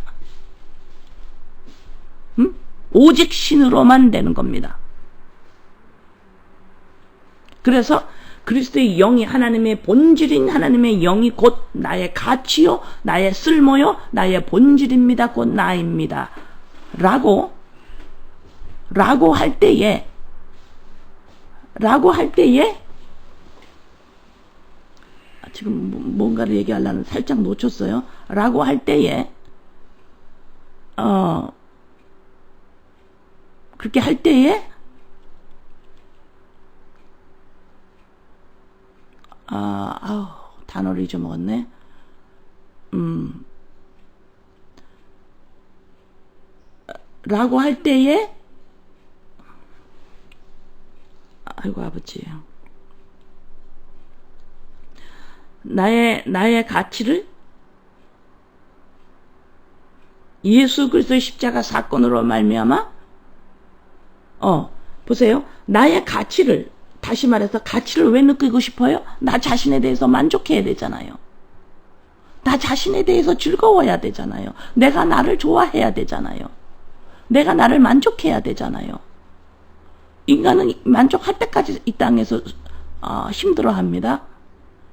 오직 신으로만 되는 겁니다. 그래서 그리스도의 영이, 하나님의 본질인 하나님의 영이 곧 나의 가치요, 나의 쓸모요, 나의 본질입니다. 곧 나입니다. 라고 할 때에 지금 뭔가를 얘기하려는 살짝 놓쳤어요. 라고 할 때에 그렇게 할 때에 단어를 잊어먹었네. 라고 할 때에 아이고 아버지, 나의 가치를 예수 그리스도의 십자가 사건으로 말미암아 보세요. 나의 가치를, 다시 말해서 가치를 왜 느끼고 싶어요? 나 자신에 대해서 만족해야 되잖아요. 나 자신에 대해서 즐거워야 되잖아요. 내가 나를 좋아해야 되잖아요. 내가 나를 만족해야 되잖아요. 인간은 만족할 때까지 이 땅에서 힘들어합니다.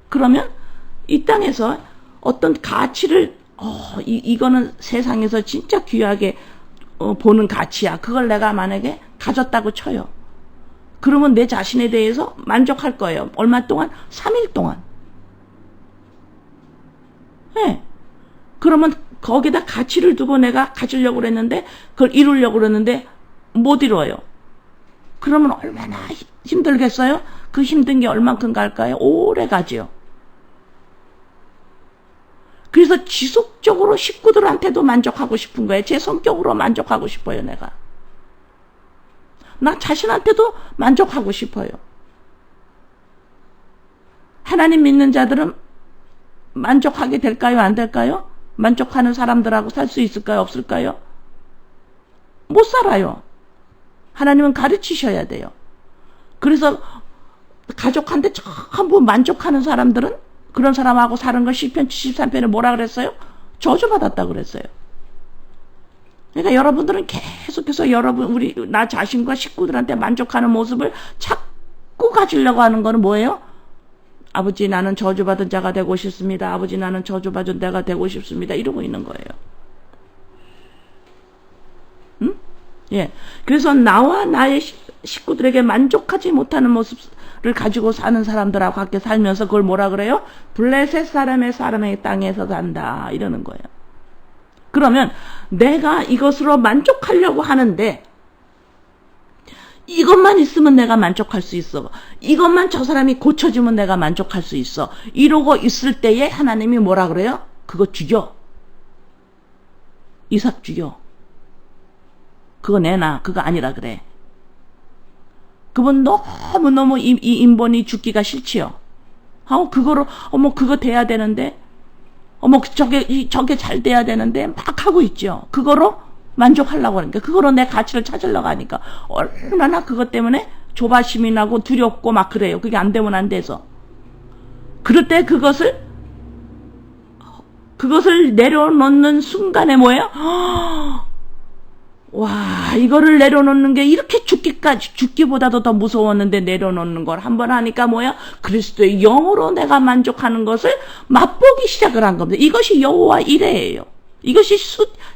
그러면 이 땅에서 어떤 가치를 이거는 세상에서 진짜 귀하게 보는 가치야. 그걸 내가 만약에 가졌다고 쳐요. 그러면 내 자신에 대해서 만족할 거예요. 얼마 동안? 3일 동안. 네. 그러면 거기다 가치를 두고 내가 가지려고 그랬는데, 그걸 이루려고 그랬는데 못 이뤄요. 그러면 얼마나 힘들겠어요? 그 힘든 게 얼만큼 갈까요? 오래 가지요. 그래서 지속적으로 식구들한테도 만족하고 싶은 거예요. 제 성격으로 만족하고 싶어요, 내가. 나 자신한테도 만족하고 싶어요. 하나님 믿는 자들은 만족하게 될까요? 안 될까요? 만족하는 사람들하고 살 수 있을까요? 없을까요? 못 살아요. 하나님은 가르치셔야 돼요. 그래서 가족한테 전부 만족하는 사람들은 그런 사람하고 사는 걸 시편 73편에 뭐라 그랬어요? 저주받았다고 그랬어요. 그러니까 여러분들은 계속해서 나 자신과 식구들한테 만족하는 모습을 자꾸 가지려고 하는 거는 뭐예요? 아버지, 나는 저주받은 자가 되고 싶습니다. 아버지, 나는 저주받은 자가 되고 싶습니다. 이러고 있는 거예요. 응? 예. 그래서 나와 나의 식구들에게 만족하지 못하는 모습을 가지고 사는 사람들하고 함께 살면서 그걸 뭐라 그래요? 블레셋 사람의 땅에서 산다. 이러는 거예요. 그러면 내가 이것으로 만족하려고 하는데 이것만 있으면 내가 만족할 수 있어. 이것만 저 사람이 고쳐주면 내가 만족할 수 있어. 이러고 있을 때에 하나님이 뭐라 그래요? 그거 죽여. 이삭 죽여. 그거 내놔. 그거 아니라 그래. 그분 너무너무 이 인본이 죽기가 싫지요. 그거로 그거 돼야 되는데 저게 잘 돼야 되는데 막 하고 있죠. 그거로 만족하려고 하니까, 그거로 내 가치를 찾으려고 하니까 얼마나 그것 때문에 조바심이 나고 두렵고 막 그래요. 그게 안 되면 안 돼서. 그럴 때 그것을 내려놓는 순간에 뭐예요? 와, 이거를 내려놓는 게 이렇게 죽기보다도 더 무서웠는데 내려놓는 걸 한번 하니까 뭐야? 그리스도의 영으로 내가 만족하는 것을 맛보기 시작을 한 겁니다. 이것이 여호와 이레예요. 이것이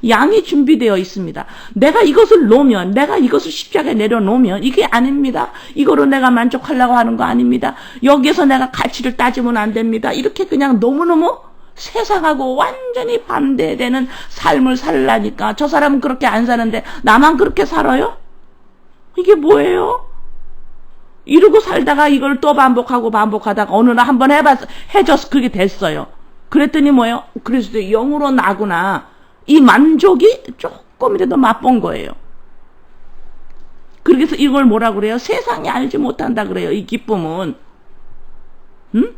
양이 준비되어 있습니다. 내가 이것을 놓으면, 내가 이것을 십자가에 내려놓으면 이게 아닙니다. 이거로 내가 만족하려고 하는 거 아닙니다. 여기에서 내가 가치를 따지면 안 됩니다. 이렇게 그냥 너무너무 세상하고 완전히 반대되는 삶을 살라니까. 저 사람은 그렇게 안 사는데 나만 그렇게 살아요? 이게 뭐예요? 이러고 살다가 이걸 또 반복하다가 어느 날 한번 해줘서 그게 됐어요. 그랬더니 뭐예요? 그래서 영으로 나구나. 이 만족이 조금이라도 맛본 거예요. 그래서 이걸 뭐라 그래요? 세상이 알지 못한다 그래요. 이 기쁨은. 응?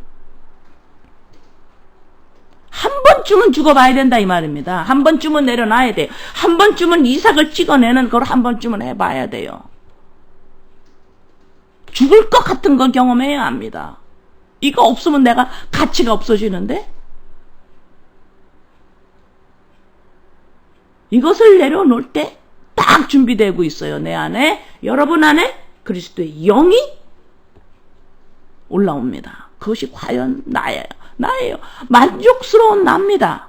한 번쯤은 죽어봐야 된다 이 말입니다. 한 번쯤은 내려놔야 돼요. 한 번쯤은 이삭을 찍어내는 걸 한 번쯤은 해봐야 돼요. 죽을 것 같은 걸 경험해야 합니다. 이거 없으면 내가 가치가 없어지는데? 이것을 내려놓을 때 딱 준비되고 있어요. 내 안에, 여러분 안에 그리스도의 영이 올라옵니다. 그것이 과연 나예요. 만족스러운 나입니다.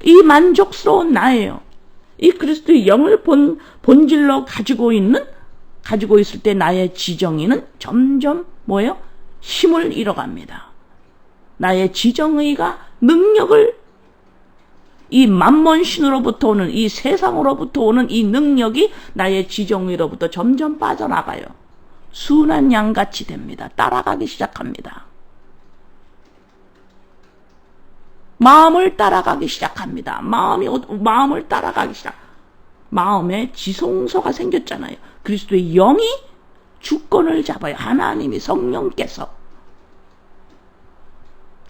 이 만족스러운 나예요. 이 그리스도의 영을 본질로 가지고 있을 때 나의 지정의는 점점 뭐예요? 힘을 잃어갑니다. 나의 지정의가 능력을 이 만몬신으로부터 오는, 이 세상으로부터 오는 이 능력이 나의 지정의로부터 점점 빠져나가요. 순한 양같이 됩니다. 따라가기 시작합니다. 마음을 따라가기 시작합니다. 마음을 따라가기 시작. 마음에 지성소가 생겼잖아요. 그리스도의 영이 주권을 잡아요. 하나님이, 성령께서.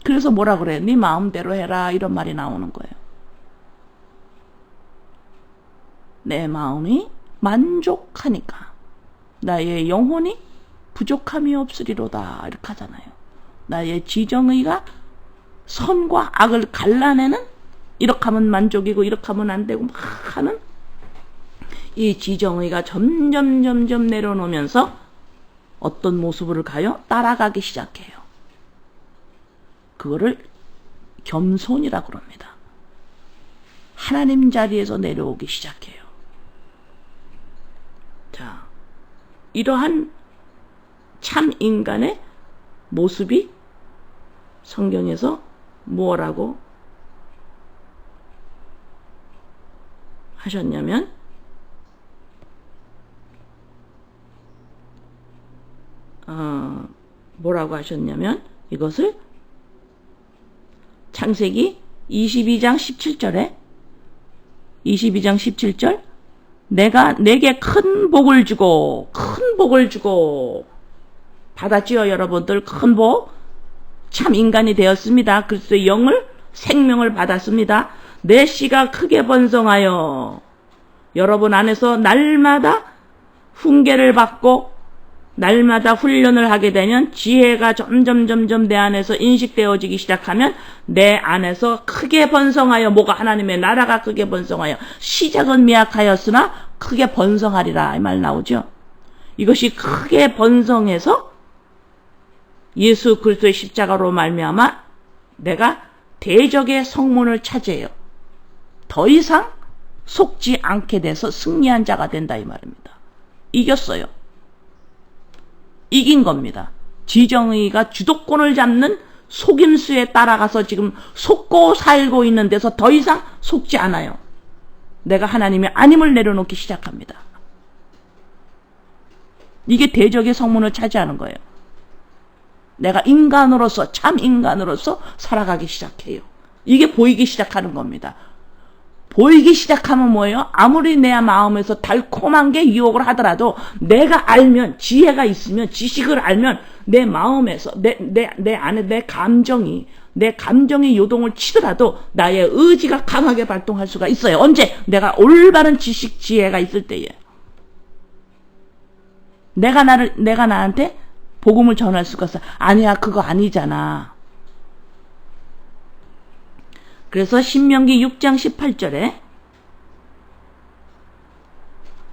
그래서 뭐라 그래요? 네 마음대로 해라, 이런 말이 나오는 거예요. 내 마음이 만족하니까 나의 영혼이 부족함이 없으리로다, 이렇게 하잖아요. 나의 지정의가 선과 악을 갈라내는, 이렇게 하면 만족이고 이렇게 하면 안 되고 막 하는 이 지정의가 점점 내려놓으면서 어떤 모습으로 가요? 따라가기 시작해요. 그거를 겸손이라고 그럽니다. 하나님 자리에서 내려오기 시작해요. 자, 이러한 참 인간의 모습이 성경에서 뭐라고 하셨냐면, 뭐라고 하셨냐면, 이것을 창세기 22장 17절에 22장 17절, 내가 내게 큰 복을 주고 받았지요, 여러분들. 큰 복, 참 인간이 되었습니다. 그리스도의 영을, 생명을 받았습니다. 내 씨가 크게 번성하여 여러분 안에서 날마다 훈계를 받고 날마다 훈련을 하게 되면 지혜가 점점 내 안에서 인식되어지기 시작하면 내 안에서 크게 번성하여, 뭐가, 하나님의 나라가 크게 번성하여, 시작은 미약하였으나 크게 번성하리라, 이 말 나오죠. 이것이 크게 번성해서 예수 그리스도의 십자가로 말미암아 내가 대적의 성문을 차지해요. 더 이상 속지 않게 돼서 승리한 자가 된다, 이 말입니다. 이겼어요. 이긴 겁니다. 지정의가 주도권을 잡는 속임수에 따라가서 지금 속고 살고 있는 데서 더 이상 속지 않아요. 내가 하나님의 아님을 내려놓기 시작합니다. 이게 대적의 성문을 차지하는 거예요. 내가 인간으로서, 참 인간으로서 살아가기 시작해요. 이게 보이기 시작하는 겁니다. 보이기 시작하면 뭐예요? 아무리 내 마음에서 달콤한 게 유혹을 하더라도 내가 알면, 지혜가 있으면, 지식을 알면 내 마음에서, 내 안에 내 감정이 요동을 치더라도 나의 의지가 강하게 발동할 수가 있어요. 언제? 내가 올바른 지식, 지혜가 있을 때에. 내가 나한테 복음을 전할 수가 있어. 아니야, 그거 아니잖아. 그래서 신명기 6장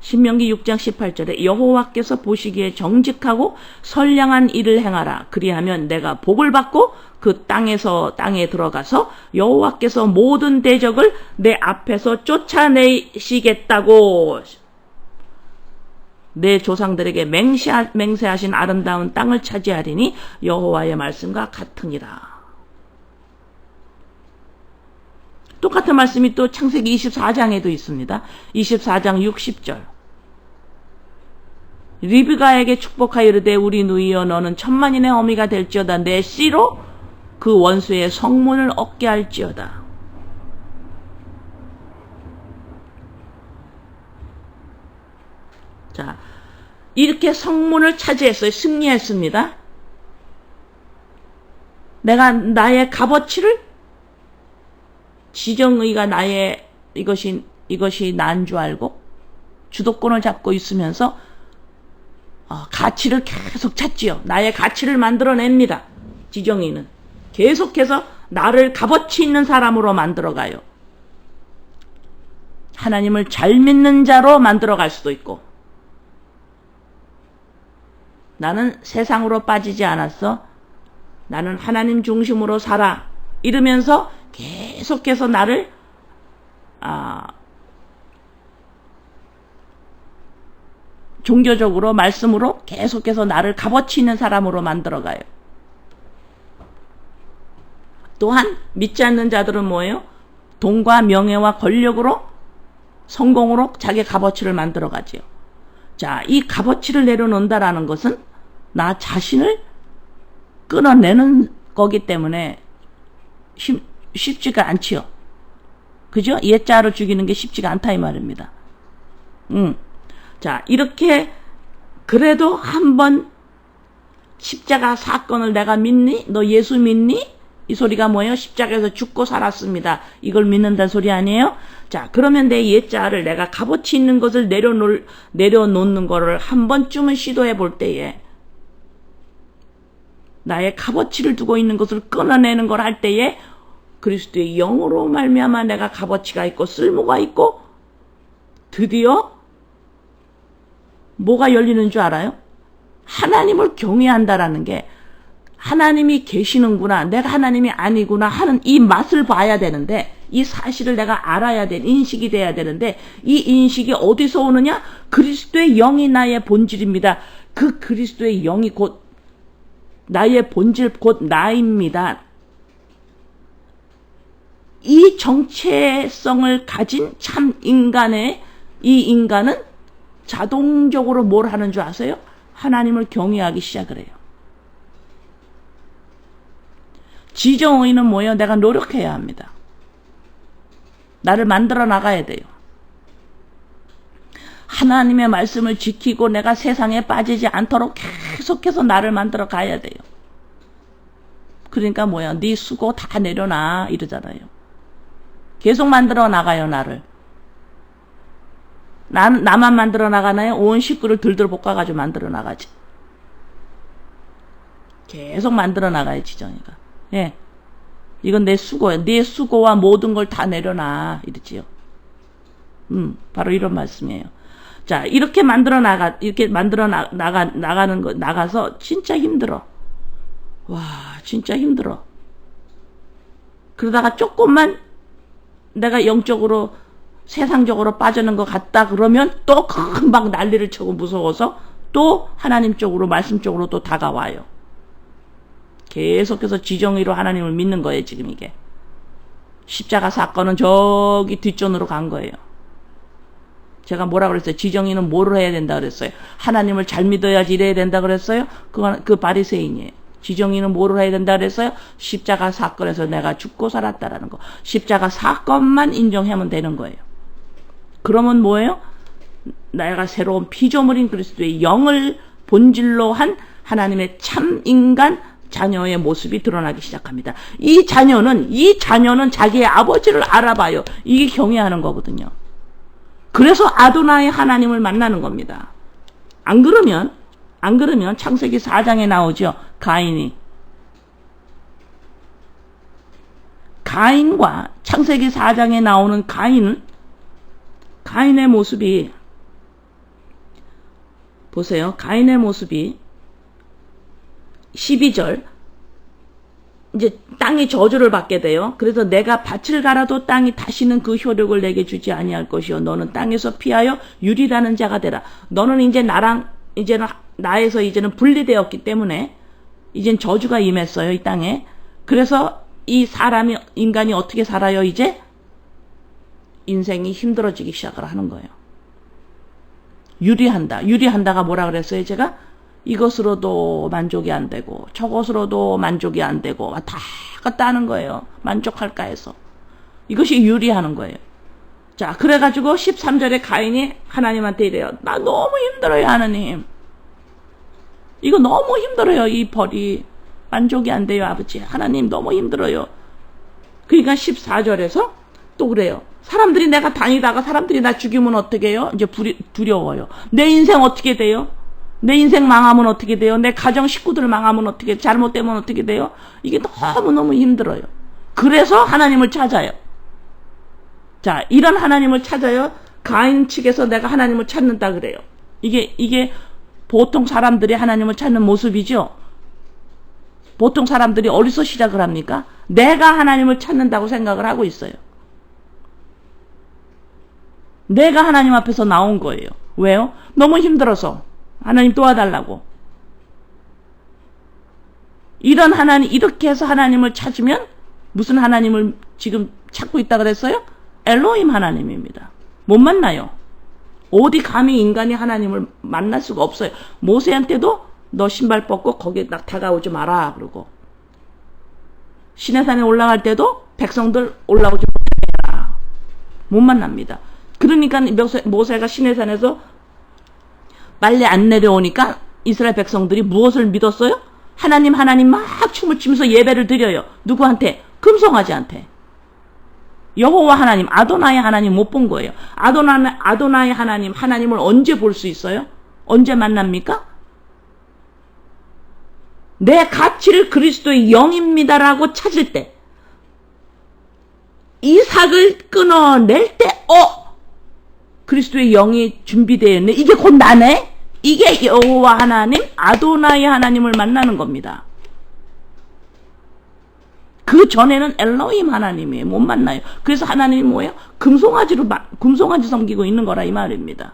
18절에 여호와께서 보시기에 정직하고 선량한 일을 행하라. 그리하면 내가 복을 받고 그 땅에 들어가서 여호와께서 모든 대적을 내 앞에서 쫓아내시겠다고 내 조상들에게 맹세하신 아름다운 땅을 차지하리니 여호와의 말씀과 같으니라. 똑같은 말씀이 또 창세기 24장에도 있습니다. 24장 60절. 리브가에게 축복하여 이르되 우리 누이여 너는 천만인의 어미가 될지어다. 내 씨로 그 원수의 성문을 얻게 할지어다. 자, 이렇게 성문을 차지했어요. 승리했습니다. 내가 나의 값어치를, 지정의가 나의 이것이 난 줄 알고 주도권을 잡고 있으면서 가치를 계속 찾지요. 나의 가치를 만들어냅니다. 지정의는 계속해서 나를 값어치 있는 사람으로 만들어가요. 하나님을 잘 믿는 자로 만들어갈 수도 있고, 나는 세상으로 빠지지 않았어, 나는 하나님 중심으로 살아, 이러면서 계속해서 나를 종교적으로, 말씀으로 계속해서 나를 값어치 있는 사람으로 만들어가요. 또한 믿지 않는 자들은 뭐예요? 돈과 명예와 권력으로 성공으로 자기 값어치를 만들어 가지요. 자, 이 값어치를 내려놓는다라는 것은 나 자신을 끊어내는 거기 때문에 쉽지가 않지요. 그죠? 옛자를 죽이는 게 쉽지가 않다 이 말입니다. 자, 이렇게 그래도 한번 십자가 사건을 내가 믿니? 너 예수 믿니? 이 소리가 뭐예요? 십자가에서 죽고 살았습니다. 이걸 믿는다는 소리 아니에요? 자, 그러면 내 옛자를 내가 값어치 있는 것을 내려놓는 거를 한 번쯤은 시도해 볼 때에 나의 값어치를 두고 있는 것을 끊어내는 걸 할 때에 그리스도의 영으로 말미암아 내가 값어치가 있고 쓸모가 있고 드디어 뭐가 열리는 줄 알아요? 하나님을 경외한다라는 게 하나님이 계시는구나, 내가 하나님이 아니구나 하는 이 맛을 봐야 되는데, 이 사실을 내가 알아야 돼, 인식이 돼야 되는데, 이 인식이 어디서 오느냐? 그리스도의 영이 나의 본질입니다. 그 그리스도의 영이 곧 나의 본질, 곧 나입니다. 이 정체성을 가진 참 인간의 이 인간은 자동적으로 뭘 하는 줄 아세요? 하나님을 경외하기 시작을 해요. 지정의는 뭐예요? 내가 노력해야 합니다. 나를 만들어 나가야 돼요. 하나님의 말씀을 지키고 내가 세상에 빠지지 않도록 계속해서 나를 만들어 가야 돼요. 그러니까 뭐야? 네 수고 다 내려놔 이러잖아요. 계속 만들어 나가요, 나를. 나만 만들어 나가나요? 온 식구를 들들 볶아가지고 만들어 나가지. 계속 만들어 나가요, 지정이가. 예. 이건 내 수고야. 내 수고와 모든 걸 다 내려놔. 이러지요. 바로 이런 말씀이에요. 자, 이렇게 만들어 나가서 진짜 힘들어. 와, 진짜 힘들어. 그러다가 조금만 내가 영적으로 세상적으로 빠지는 것 같다 그러면 또 금방 난리를 치고 무서워서 또 하나님 쪽으로 말씀 쪽으로 또 다가와요. 계속해서 지정의로 하나님을 믿는 거예요. 지금 이게 십자가 사건은 저기 뒷전으로 간 거예요. 제가 뭐라 그랬어요? 지정의는 뭐를 해야 된다 그랬어요? 하나님을 잘 믿어야지 이래야 된다 그랬어요? 그 바리새인이에요. 지정의는 뭐를 해야 된다 그랬어요? 십자가 사건에서 내가 죽고 살았다라는 거. 십자가 사건만 인정하면 되는 거예요. 그러면 뭐예요? 내가 새로운 피조물인 그리스도의 영을 본질로 한 하나님의 참 인간 자녀의 모습이 드러나기 시작합니다. 이 자녀는 자기의 아버지를 알아봐요. 이게 경외하는 거거든요. 그래서 아도나의 하나님을 만나는 겁니다. 안 그러면 창세기 4장에 나오죠. 가인과 창세기 4장에 나오는 가인의 모습이 보세요. 가인의 모습이 12절 이제 땅이 저주를 받게 돼요. 그래서 내가 밭을 갈아도 땅이 다시는 그 효력을 내게 주지 아니할 것이요 너는 땅에서 피하여 유리라는 자가 되라. 너는 이제 나에서 이제는 분리되었기 때문에 이젠 저주가 임했어요. 이 땅에. 그래서 이 인간이 어떻게 살아요? 이제 인생이 힘들어지기 시작을 하는 거예요. 유리한다가 뭐라 그랬어요? 제가 이것으로도 만족이 안 되고 저것으로도 만족이 안 되고 왔다 갔다 하는 거예요. 만족할까 해서. 이것이 유리하는 거예요. 자, 그래가지고 13절에 가인이 하나님한테 이래요. 나 너무 힘들어요, 하나님. 이거 너무 힘들어요, 이 벌이. 만족이 안 돼요, 아버지. 하나님 너무 힘들어요. 그러니까 14절에서 또 그래요. 사람들이 내가 다니다가 사람들이 나 죽이면 어떻게 해요? 이제 두려워요. 내 인생 어떻게 돼요? 내 인생 망하면 어떻게 돼요? 내 가정 식구들 망하면 어떻게 돼요? 잘못되면 어떻게 돼요? 이게 너무너무 힘들어요. 그래서 하나님을 찾아요. 자, 이런 하나님을 찾아요. 가인 측에서 내가 하나님을 찾는다 그래요. 이게 보통 사람들이 하나님을 찾는 모습이죠. 보통 사람들이 어디서 시작을 합니까? 내가 하나님을 찾는다고 생각을 하고 있어요. 내가 하나님 앞에서 나온 거예요. 왜요? 너무 힘들어서. 하나님 도와달라고. 이렇게 해서 하나님을 찾으면 무슨 하나님을 지금 찾고 있다 그랬어요? 엘로힘 하나님입니다. 못 만나요. 어디 감히 인간이 하나님을 만날 수가 없어요. 모세한테도 너 신발 벗고 거기에 딱 다가오지 마라 그러고, 시내산에 올라갈 때도 백성들 올라오지 못해라. 못 만납니다. 그러니까 모세가 시내산에서 빨리 안 내려오니까 이스라엘 백성들이 무엇을 믿었어요? 하나님 막 춤을 추면서 예배를 드려요. 누구한테? 금송아지한테. 여호와 하나님, 아도나이 하나님 못 본 거예요. 아도나이 하나님을 언제 볼 수 있어요? 언제 만납니까? 내 가치를 그리스도의 영입니다라고 찾을 때, 이삭을 끊어낼 때, 그리스도의 영이 준비되어 있네. 이게 곧 나네? 이게 여호와 하나님, 아도나이 하나님을 만나는 겁니다. 그 전에는 엘로힘 하나님이에요. 못 만나요. 그래서 하나님이 뭐예요? 금송아지 섬기고 있는 거라 이 말입니다.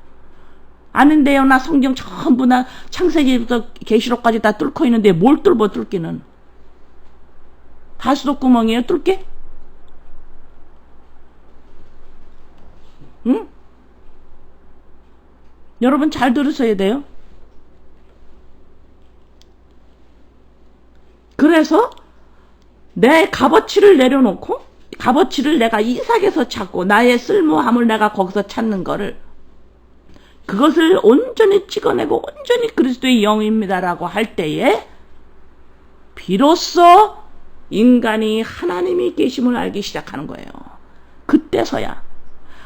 아는데요, 나 성경 전부 나 창세기부터 계시록까지 다 뚫고 있는데 뭘 뚫기는? 하수도구멍이에요, 뚫게? 응? 여러분 잘 들으셔야 돼요. 그래서 내 값어치를 내려놓고, 값어치를 내가 이삭에서 찾고 나의 쓸모함을 내가 거기서 찾는 거를, 그것을 온전히 찍어내고 온전히 그리스도의 영입니다라고 할 때에 비로소 인간이 하나님이 계심을 알기 시작하는 거예요. 그때서야,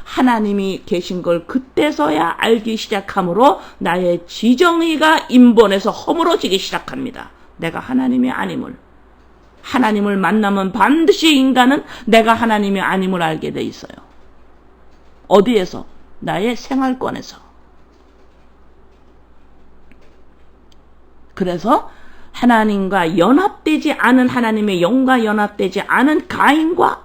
하나님이 계신 걸 그때서야 알기 시작하므로 나의 지정의가 인본에서 허물어지기 시작합니다. 내가 하나님이 아님을. 하나님을 만나면 반드시 인간은 내가 하나님이 아님을 알게 돼 있어요. 어디에서? 나의 생활권에서. 그래서 하나님과 연합되지 않은, 하나님의 영과 연합되지 않은 가인과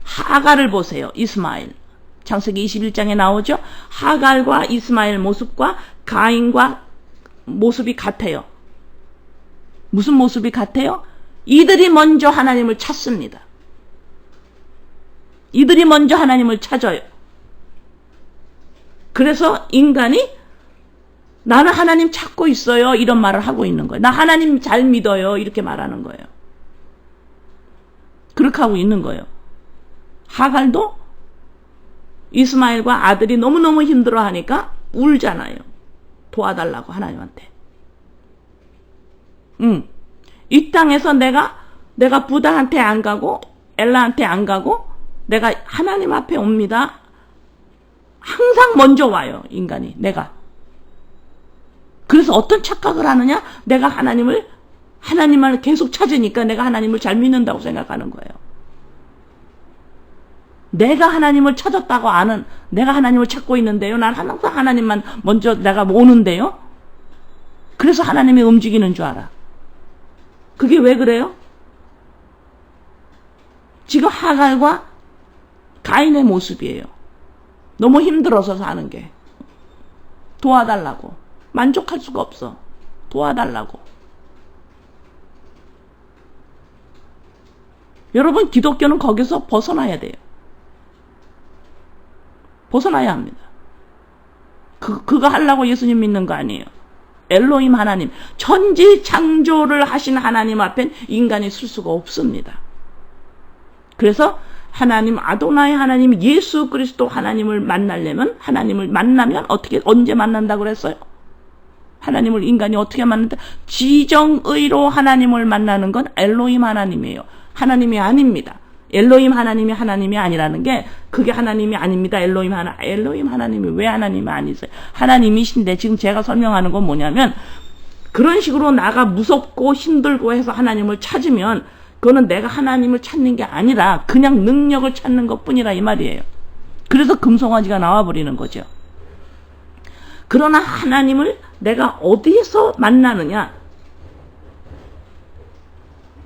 하갈을 보세요. 이스마엘. 창세기 21장에 나오죠. 하갈과 이스마엘 모습과 가인과 모습이 같아요. 무슨 모습이 같아요? 이들이 먼저 하나님을 찾습니다. 이들이 먼저 하나님을 찾아요. 그래서 인간이 나는 하나님 찾고 있어요, 이런 말을 하고 있는 거예요. 나 하나님 잘 믿어요, 이렇게 말하는 거예요. 그렇게 하고 있는 거예요. 하갈도 이스마엘과 아들이 너무너무 힘들어하니까 울잖아요. 도와달라고 하나님한테. 이 땅에서 내가 부다한테 안 가고 엘라한테 안 가고 내가 하나님 앞에 옵니다. 항상 먼저 와요, 인간이. 내가. 그래서 어떤 착각을 하느냐? 내가 하나님을 계속 찾으니까 내가 하나님을 잘 믿는다고 생각하는 거예요. 내가 하나님을 찾았다고 아는, 내가 하나님을 찾고 있는데요, 난 항상 하나님만 먼저 내가 오는데요, 그래서 하나님이 움직이는 줄 알아. 그게 왜 그래요? 지금 하갈과 가인의 모습이에요. 너무 힘들어서 사는 게. 도와달라고. 만족할 수가 없어. 도와달라고. 여러분, 기독교는 거기서 벗어나야 돼요. 벗어나야 합니다. 그거 하려고 예수님 믿는 거 아니에요. 엘로힘 하나님, 천지 창조를 하신 하나님 앞엔 인간이 설 수가 없습니다. 그래서 하나님, 아도나이 하나님, 예수 그리스도 하나님을 만나려면, 하나님을 만나면 언제 만난다고 그랬어요? 하나님을 인간이 어떻게 만난다? 지정의로 하나님을 만나는 건 엘로힘 하나님이에요. 하나님이 아닙니다. 엘로힘 하나님이 하나님이 아니라는 게, 그게 하나님이 아닙니다. 엘로힘 하나님이 왜 하나님이 아니세요? 하나님이신데, 지금 제가 설명하는 건 뭐냐면, 그런 식으로 나가 무섭고 힘들고 해서 하나님을 찾으면 그거는 내가 하나님을 찾는 게 아니라 그냥 능력을 찾는 것뿐이라 이 말이에요. 그래서 금송아지가 나와버리는 거죠. 그러나 하나님을 내가 어디에서 만나느냐?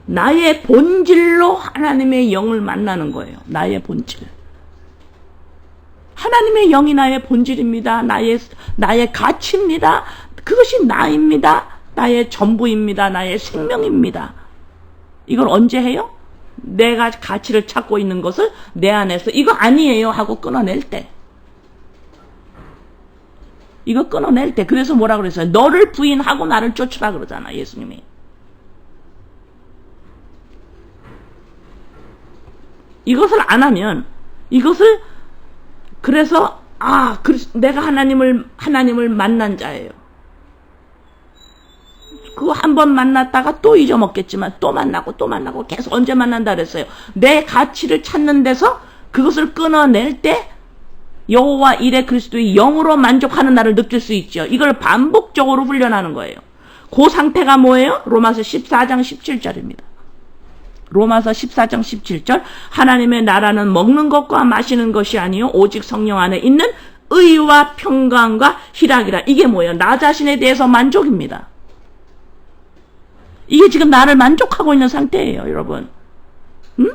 나의 본질로 하나님의 영을 만나는 거예요. 나의 본질. 하나님의 영이 나의 본질입니다. 나의 가치입니다. 그것이 나입니다. 나의 전부입니다. 나의 생명입니다. 이걸 언제 해요? 내가 가치를 찾고 있는 것을 내 안에서 이거 아니에요 하고 끊어낼 때, 이거 끊어낼 때, 그래서 뭐라 그랬어요? 너를 부인하고 나를 쫓으라 그러잖아, 예수님이. 이것을 안 하면, 이것을, 그래서 내가 하나님을 만난 자예요. 그거 한 번 만났다가 또 잊어먹겠지만 또 만나고 계속 언제 만난다 그랬어요. 내 가치를 찾는 데서 그것을 끊어낼 때 여호와 이레 그리스도의 영으로 만족하는 나를 느낄 수 있죠. 이걸 반복적으로 훈련하는 거예요. 그 상태가 뭐예요? 로마서 14장 17절입니다. 로마서 14장 17절, 하나님의 나라는 먹는 것과 마시는 것이 아니요 오직 성령 안에 있는 의와 평강과 희락이라. 이게 뭐예요? 나 자신에 대해서 만족입니다. 이게 지금 나를 만족하고 있는 상태예요, 여러분. 응?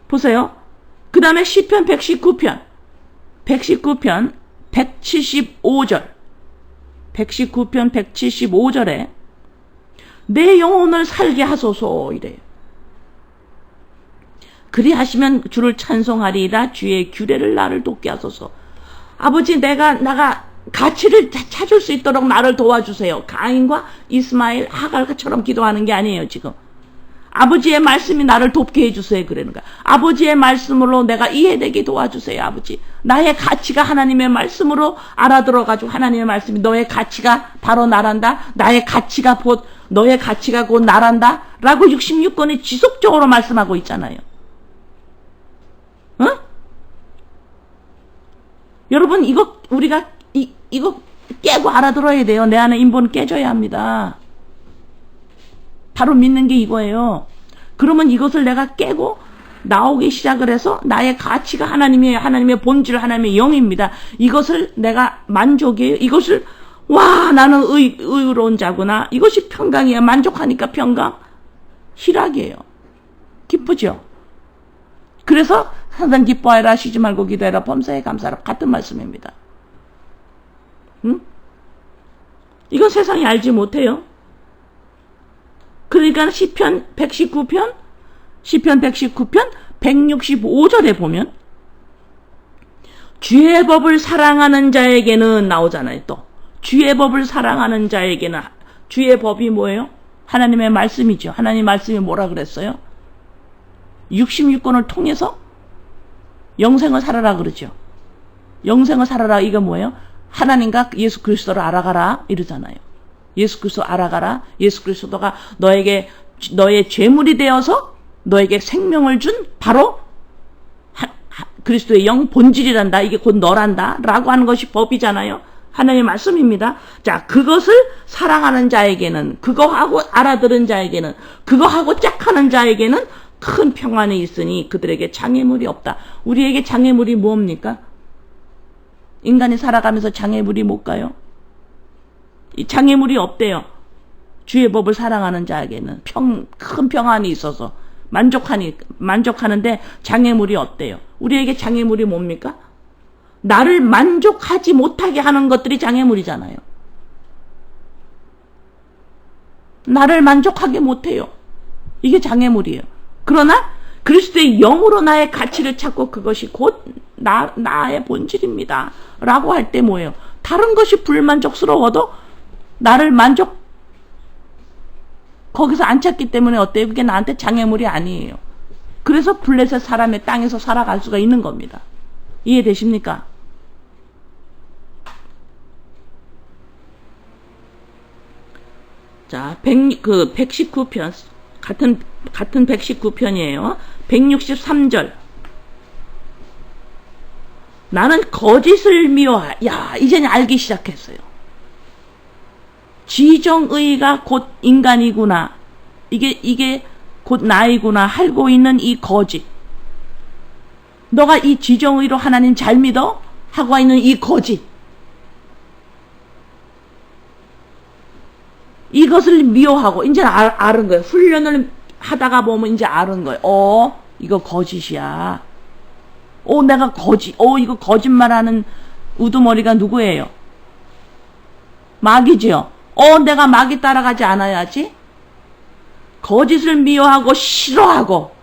보세요. 그 다음에 시편 119편 175절 119편 175절에 내 영혼을 살게 하소서 이래요. 그리하시면 주를 찬송하리라. 주의 규례를 나를 돕게 하소서. 아버지, 나가 가치를 찾을 수 있도록 나를 도와주세요. 가인과 이스마엘, 하갈처럼 기도하는 게 아니에요, 지금. 아버지의 말씀이 나를 돕게 해주세요, 그러는 거야. 아버지의 말씀으로 내가 이해되게 도와주세요, 아버지. 나의 가치가 하나님의 말씀으로 알아들어가지고 하나님의 말씀이 너의 가치가 바로 나란다. 나의 가치가 곧 너의 가치가 곧 나란다. 라고 66권이 지속적으로 말씀하고 있잖아요. 어? 여러분, 우리가 이거 깨고 알아들어야 돼요. 내 안에 인본 깨져야 합니다. 바로 믿는 게 이거예요. 그러면 이것을 내가 깨고 나오기 시작을 해서 나의 가치가 하나님의 본질, 하나님의 영입니다. 이것을 내가 만족이에요. 이것을 나는 의로운 자구나. 이것이 평강이에요. 만족하니까 평강. 희락이에요. 기쁘죠? 그래서 항상 기뻐하라, 쉬지 말고 기도해라, 범사에 감사하라. 같은 말씀입니다. 응? 이건 세상이 알지 못해요. 그러니까 시편 119편 165절에 보면 주의 법을 사랑하는 자에게는 나오잖아요. 또 주의 법을 사랑하는 자에게는, 주의 법이 뭐예요? 하나님의 말씀이죠. 하나님 말씀이 뭐라 그랬어요? 66권을 통해서 영생을 살아라 그러죠. 영생을 살아라, 이거 뭐예요? 하나님과 예수 그리스도를 알아가라 이러잖아요. 예수 그리스도 알아가라. 예수 그리스도가 너의 죄물이 되어서 너에게 생명을 준 바로 그리스도의 영 본질이란다. 이게 곧 너란다 라고 하는 것이 법이잖아요. 하나님의 말씀입니다. 자, 그것을 사랑하는 자에게는, 그거하고 알아들은 자에게는, 그거하고 짝하는 자에게는 큰 평안이 있으니 그들에게 장애물이 없다. 우리에게 장애물이 뭡니까? 인간이 살아가면서 장애물이 뭘까요? 이 장애물이 없대요. 주의 법을 사랑하는 자에게는 큰 평안이 있어서 만족하는데 장애물이 없대요. 우리에게 장애물이 뭡니까? 나를 만족하지 못하게 하는 것들이 장애물이잖아요. 나를 만족하게 못해요. 이게 장애물이에요. 그러나 그리스도의 영으로 나의 가치를 찾고 그것이 곧 나의 본질입니다 라고 할 때 뭐예요? 다른 것이 불만족스러워도 나를 거기서 안 찾기 때문에 어때요? 그게 나한테 장애물이 아니에요. 그래서 블레셋 사람의 땅에서 살아갈 수가 있는 겁니다. 이해되십니까? 자, 119편, 같은 119편이에요. 163절. 나는 거짓을 야, 이제는 알기 시작했어요. 지정의가 곧 인간이구나. 이게 곧 나이구나. 알고 있는 이 거짓. 너가 이 지정의로 하나님 잘 믿어? 하고 있는 이 거짓. 이것을 미워하고, 이제 아는 거예요. 훈련을 하다가 보면 이제 아는 거예요. 이거 거짓이야. 내가 이거 거짓말하는 우두머리가 누구예요? 마귀지요. 내가 마귀 따라가지 않아야지. 거짓을 미워하고 싫어하고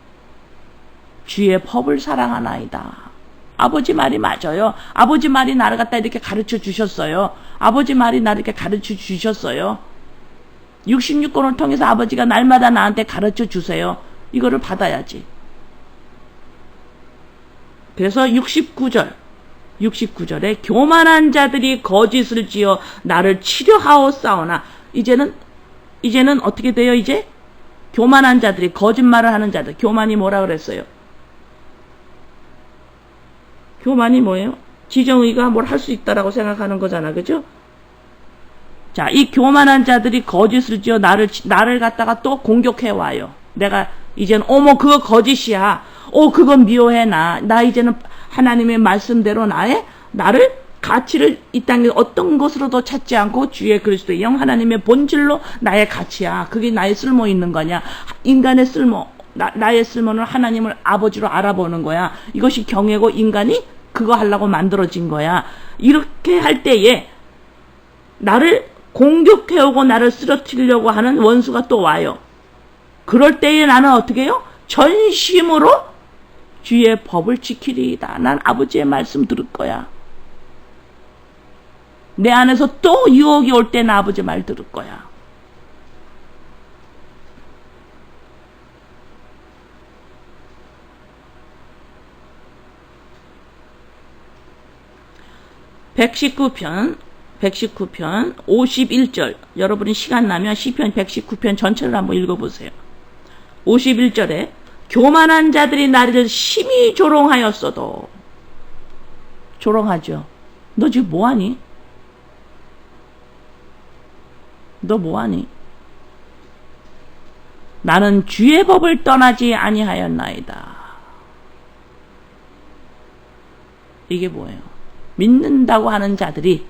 주의 법을 사랑하나이다. 아버지 말이 맞아요. 아버지 말이 나를 갖다 이렇게 가르쳐 주셨어요. 아버지 말이 나를 이렇게 가르쳐 주셨어요. 66권을 통해서 아버지가 날마다 나한테 가르쳐 주세요. 이거를 받아야지. 그래서 69절에 교만한 자들이 거짓을 지어 나를 치려하오사오나. 이제는 어떻게 돼요? 이제 교만한 자들이, 거짓말을 하는 자들. 교만이 뭐라 그랬어요? 교만이 뭐예요? 지정의가 뭘 할 수 있다라고 생각하는 거잖아. 그죠? 자, 이 교만한 자들이 거짓을 지어 나를 갖다가 또 공격해 와요. 내가 이제는 어머 그거 거짓이야. 그건 미워해. 나 이제는 하나님의 말씀대로 나를 가치를 이 땅에 어떤 것으로도 찾지 않고 주의 그리스도의 영 하나님의 본질로 나의 가치야. 그게 나의 쓸모 있는 거냐. 인간의 쓸모, 나의 쓸모는 하나님을 아버지로 알아보는 거야. 이것이 경애고 인간이 그거 하려고 만들어진 거야. 이렇게 할 때에 나를 공격해오고 나를 쓰러뜨리려고 하는 원수가 또 와요. 그럴 때에 나는 어떻게 해요? 전심으로 주의 법을 지키리이다. 난 아버지의 말씀 들을 거야. 내 안에서 또 유혹이 올 때는 아버지 말 들을 거야. (119편) 51절. 여러분이 시간 나면 시편 119편 전체를 한번 읽어보세요. 51절에 교만한 자들이 나를 심히 조롱하였어도. 조롱하죠. 너 지금 뭐하니? 너 뭐하니? 나는 주의 법을 떠나지 아니하였나이다. 이게 뭐예요? 믿는다고 하는 자들이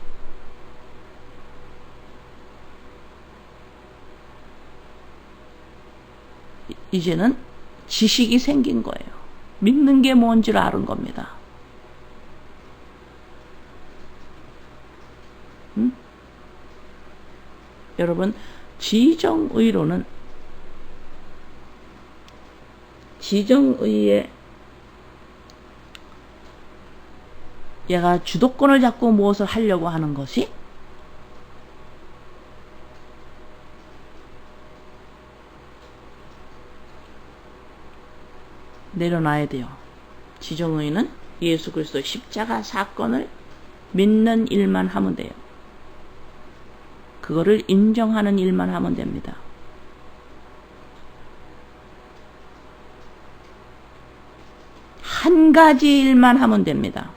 이제는 지식이 생긴 거예요. 믿는 게 뭔지를 아는 겁니다. 여러분, 지정의로는 지정의에 얘가 주도권을 잡고 무엇을 하려고 하는 것이 내려놔야 돼요. 지정의는 예수 그리스도의 십자가 사건을 믿는 일만 하면 돼요. 그거를 인정하는 일만 하면 됩니다. 한 가지 일만 하면 됩니다.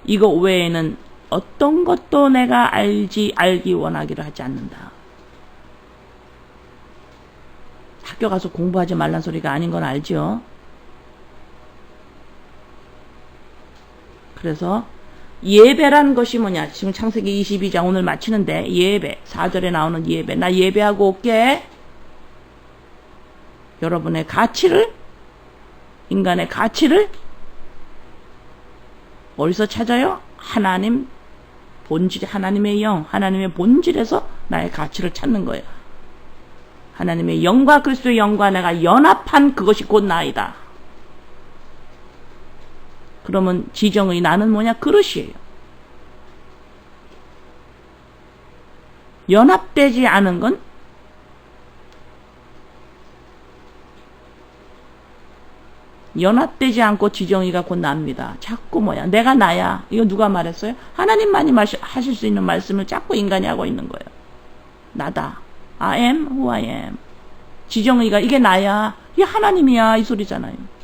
이거 외에는 어떤 것도 내가 알기 원하기를 하지 않는다. 학교 가서 공부하지 말란 소리가 아닌 건 알죠? 그래서 예배란 것이 뭐냐? 지금 창세기 22장 오늘 마치는데 예배, 4절에 나오는 예배. 나 예배하고 올게. 여러분의 가치를, 인간의 가치를 어디서 찾아요? 하나님 본질, 하나님의 영, 하나님의 본질에서 나의 가치를 찾는 거예요. 하나님의 영과 그리스도의 영과 내가 연합한 그것이 곧 나이다. 그러면 지정의 나는 뭐냐? 그릇이에요. 연합되지 않은 건 연합되지 않고 지정의가 곧 납니다. 자꾸 뭐야? 내가 나야. 이거 누가 말했어요? 하나님만이 하실 수 있는 말씀을 자꾸 인간이 하고 있는 거예요. 나다. I am who I am. 지정의가 이게 나야. 이게 하나님이야. 이 소리잖아요.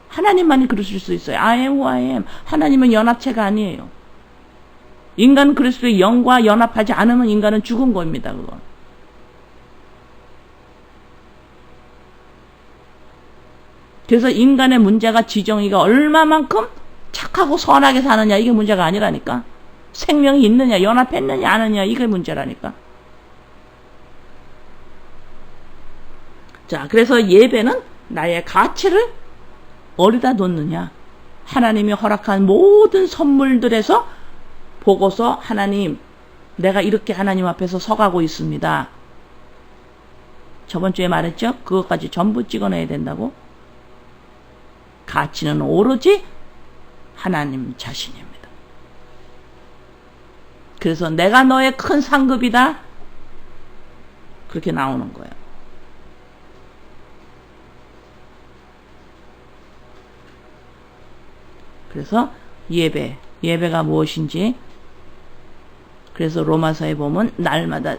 하나님만이 그러실 수 있어요. I am who I am. 하나님은 연합체가 아니에요. 인간 그리스도의 영과 연합하지 않으면 인간은 죽은 겁니다. 그건. 그래서 인간의 문제가 지정의가 얼마만큼 착하고 선하게 사느냐 이게 문제가 아니라니까. 생명이 있느냐 연합했느냐 안 하느냐 이게 문제라니까. 자, 그래서 예배는 나의 가치를 어디다 놓느냐. 하나님이 허락한 모든 선물들에서 보고서 하나님 내가 이렇게 하나님 앞에서 서가고 있습니다. 저번 주에 말했죠? 그것까지 전부 찍어내야 된다고. 가치는 오로지 하나님 자신입니다. 그래서 내가 너의 큰 상급이다. 그렇게 나오는 거예요. 그래서 예배가 무엇인지, 그래서 로마서에 보면 날마다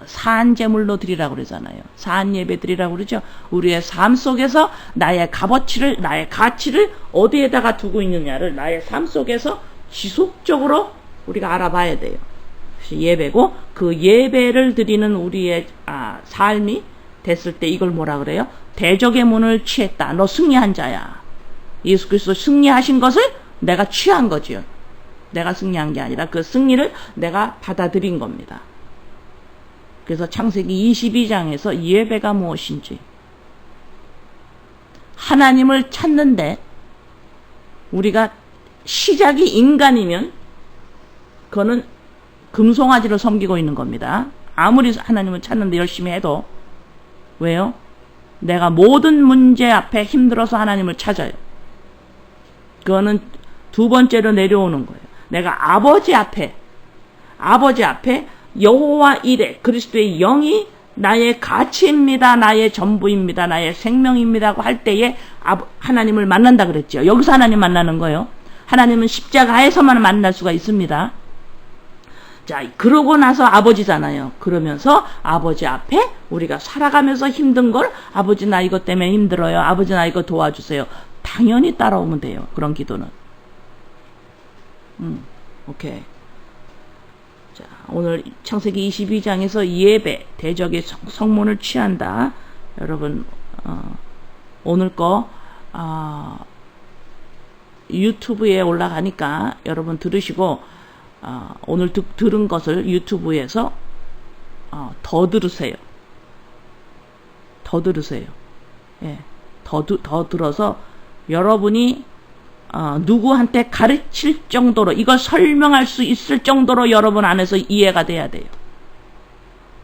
산제물로 드리라고 그러잖아요. 산예배 드리라고 그러죠. 우리의 삶 속에서 나의 값어치를, 나의 가치를 어디에다가 두고 있느냐를 나의 삶 속에서 지속적으로 우리가 알아봐야 돼요. 그래서 예배고, 그 예배를 드리는 우리의 삶이 됐을 때 이걸 뭐라 그래요? 대적의 문을 취했다. 너 승리한 자야. 예수 그리스도 승리하신 것을 내가 취한 거지요. 내가 승리한 게 아니라 그 승리를 내가 받아들인 겁니다. 그래서 창세기 22장에서 예배가 무엇인지, 하나님을 찾는데 우리가 시작이 인간이면 그거는 금송아지를 섬기고 있는 겁니다. 아무리 하나님을 찾는데 열심히 해도. 왜요? 내가 모든 문제 앞에 힘들어서 하나님을 찾아요. 그거는 두 번째로 내려오는 거예요. 내가 아버지 앞에 여호와 이레 그리스도의 영이 나의 가치입니다, 나의 전부입니다, 나의 생명입니다고 할 때에 하나님을 만난다 그랬죠. 여기서 하나님 만나는 거예요. 하나님은 십자가에서만 만날 수가 있습니다. 자, 그러고 나서 아버지잖아요. 그러면서 아버지 앞에 우리가 살아가면서 힘든 걸, 아버지 나 이것 때문에 힘들어요, 아버지 나 이거 도와주세요, 당연히 따라오면 돼요. 그런 기도는. 오케이. 자, 오늘 창세기 22장에서 예배, 대적의 성문을 취한다. 여러분, 오늘 거 유튜브에 올라가니까 여러분 들으시고, 오늘 들은 것을 유튜브에서 더 들으세요. 더 들으세요. 예, 더 들어서 여러분이 누구한테 가르칠 정도로, 이걸 설명할 수 있을 정도로 여러분 안에서 이해가 돼야 돼요.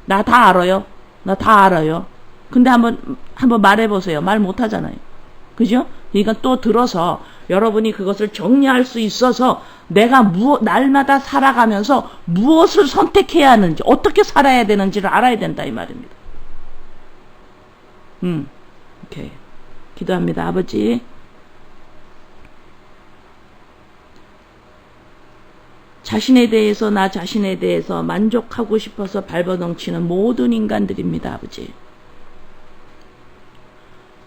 나 다 알아요. 나 다 알아요. 근데 한번 말해보세요. 말 못하잖아요. 그죠? 그러니까 또 들어서 여러분이 그것을 정리할 수 있어서 내가 날마다 살아가면서 무엇을 선택해야 하는지, 어떻게 살아야 되는지를 알아야 된다 이 말입니다. 오케이. 기도합니다. 아버지, 나 자신에 대해서 만족하고 싶어서 발버둥치는 모든 인간들입니다. 아버지,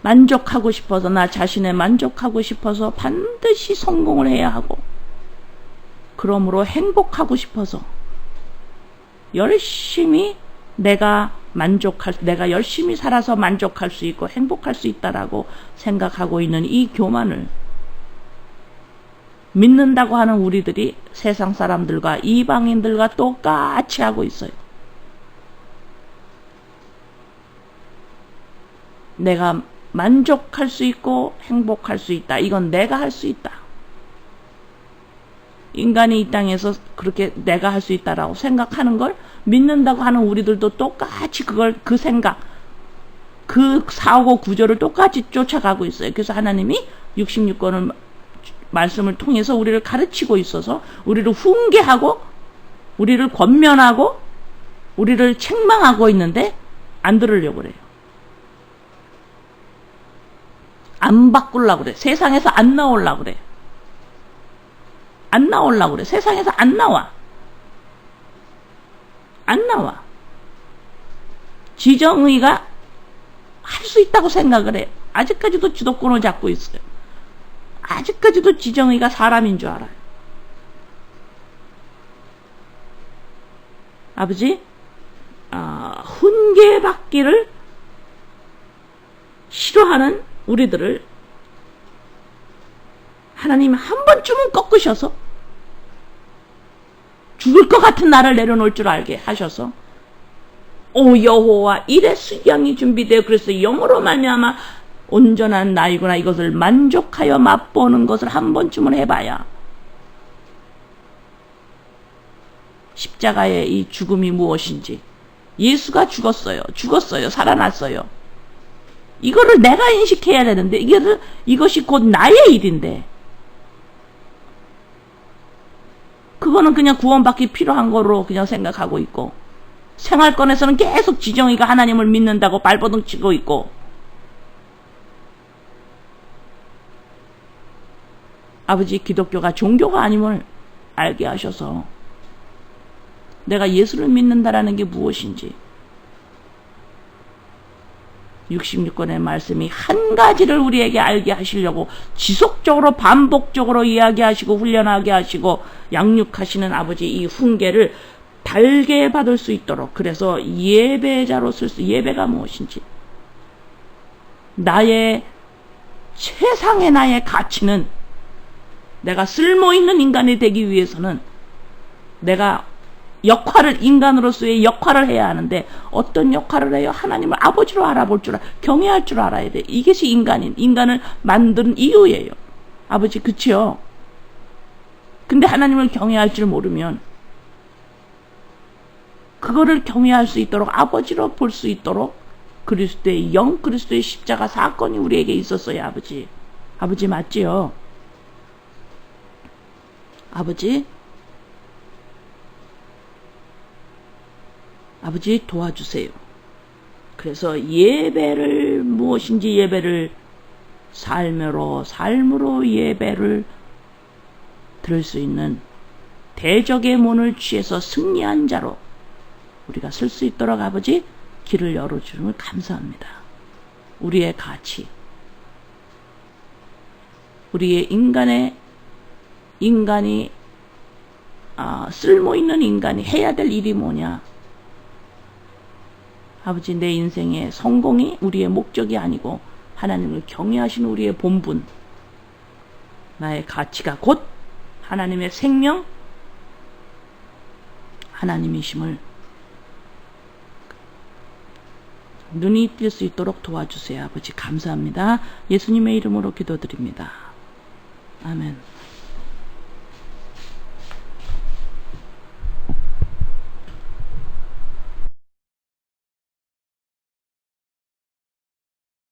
만족하고 싶어서, 나 자신에 만족하고 싶어서 반드시 성공을 해야 하고, 그러므로 행복하고 싶어서 열심히 내가 열심히 살아서 만족할 수 있고 행복할 수 있다라고 생각하고 있는 이 교만을 믿는다고 하는 우리들이 세상 사람들과 이방인들과 똑같이 하고 있어요. 내가 만족할 수 있고 행복할 수 있다. 이건 내가 할 수 있다. 인간이 이 땅에서 그렇게 내가 할 수 있다라고 생각하는 걸 믿는다고 하는 우리들도 똑같이 그 생각, 그 사고 구조를 똑같이 쫓아가고 있어요. 그래서 하나님이 66권을 말씀을 통해서 우리를 가르치고 있어서 우리를 훈계하고 우리를 권면하고 우리를 책망하고 있는데 안 들으려고 그래요. 안 바꾸려고 그래. 세상에서 안 나오려고 그래. 안 나오려고 그래. 세상에서 안 나와. 안 나와. 지정의가 할 수 있다고 생각을 해. 아직까지도 주도권을 잡고 있어요. 아직까지도 지정의가 사람인 줄 알아요. 아버지, 훈계받기를 싫어하는 우리들을 하나님 한 번쯤은 꺾으셔서 죽을 것 같은 나를 내려놓을 줄 알게 하셔서, 오 여호와 이래 수양이 준비되어 그래서 영으로 말미암아 온전한 나이구나, 이것을 만족하여 맛보는 것을 한 번쯤은 해봐야 십자가의 이 죽음이 무엇인지. 예수가 죽었어요. 살아났어요. 이거를 내가 인식해야 되는데 이것이 곧 나의 일인데 그거는 그냥 구원받기 필요한 거로 그냥 생각하고 있고 생활권에서는 계속 지정이가 하나님을 믿는다고 발버둥 치고 있고 아버지 기독교가 종교가 아님을 알게 하셔서 내가 예수를 믿는다라는 게 무엇인지 66권의 말씀이 한 가지를 우리에게 알게 하시려고 지속적으로 반복적으로 이야기하시고 훈련하게 하시고 양육하시는 아버지 이 훈계를 달게 받을 수 있도록 그래서 예배자로 예배가 무엇인지 나의 최상의 나의 가치는 내가 쓸모있는 인간이 되기 위해서는 내가 인간으로서의 역할을 해야 하는데 어떤 역할을 해요? 하나님을 아버지로 알아볼 줄 경외할 줄 알아야 돼. 이것이 인간을 만든 이유예요. 아버지 그치요? 근데 하나님을 경외할 줄 모르면 그거를 경외할 수 있도록 아버지로 볼 수 있도록 그리스도의 영 그리스도의 십자가 사건이 우리에게 있었어요. 아버지 맞지요? 아버지 도와주세요. 그래서 예배를 무엇인지 예배를 삶으로 예배를 들을 수 있는 대적의 문을 취해서 승리한 자로 우리가 쓸 수 있도록 아버지 길을 열어주심을 감사합니다. 우리의 가치 우리의 인간이 쓸모있는 인간이 해야 될 일이 뭐냐 아버지 내 인생의 성공이 우리의 목적이 아니고 하나님을 경외하시는 우리의 본분 나의 가치가 곧 하나님의 생명 하나님이심을 눈이 뜰 수 있도록 도와주세요. 아버지 감사합니다. 예수님의 이름으로 기도드립니다. 아멘.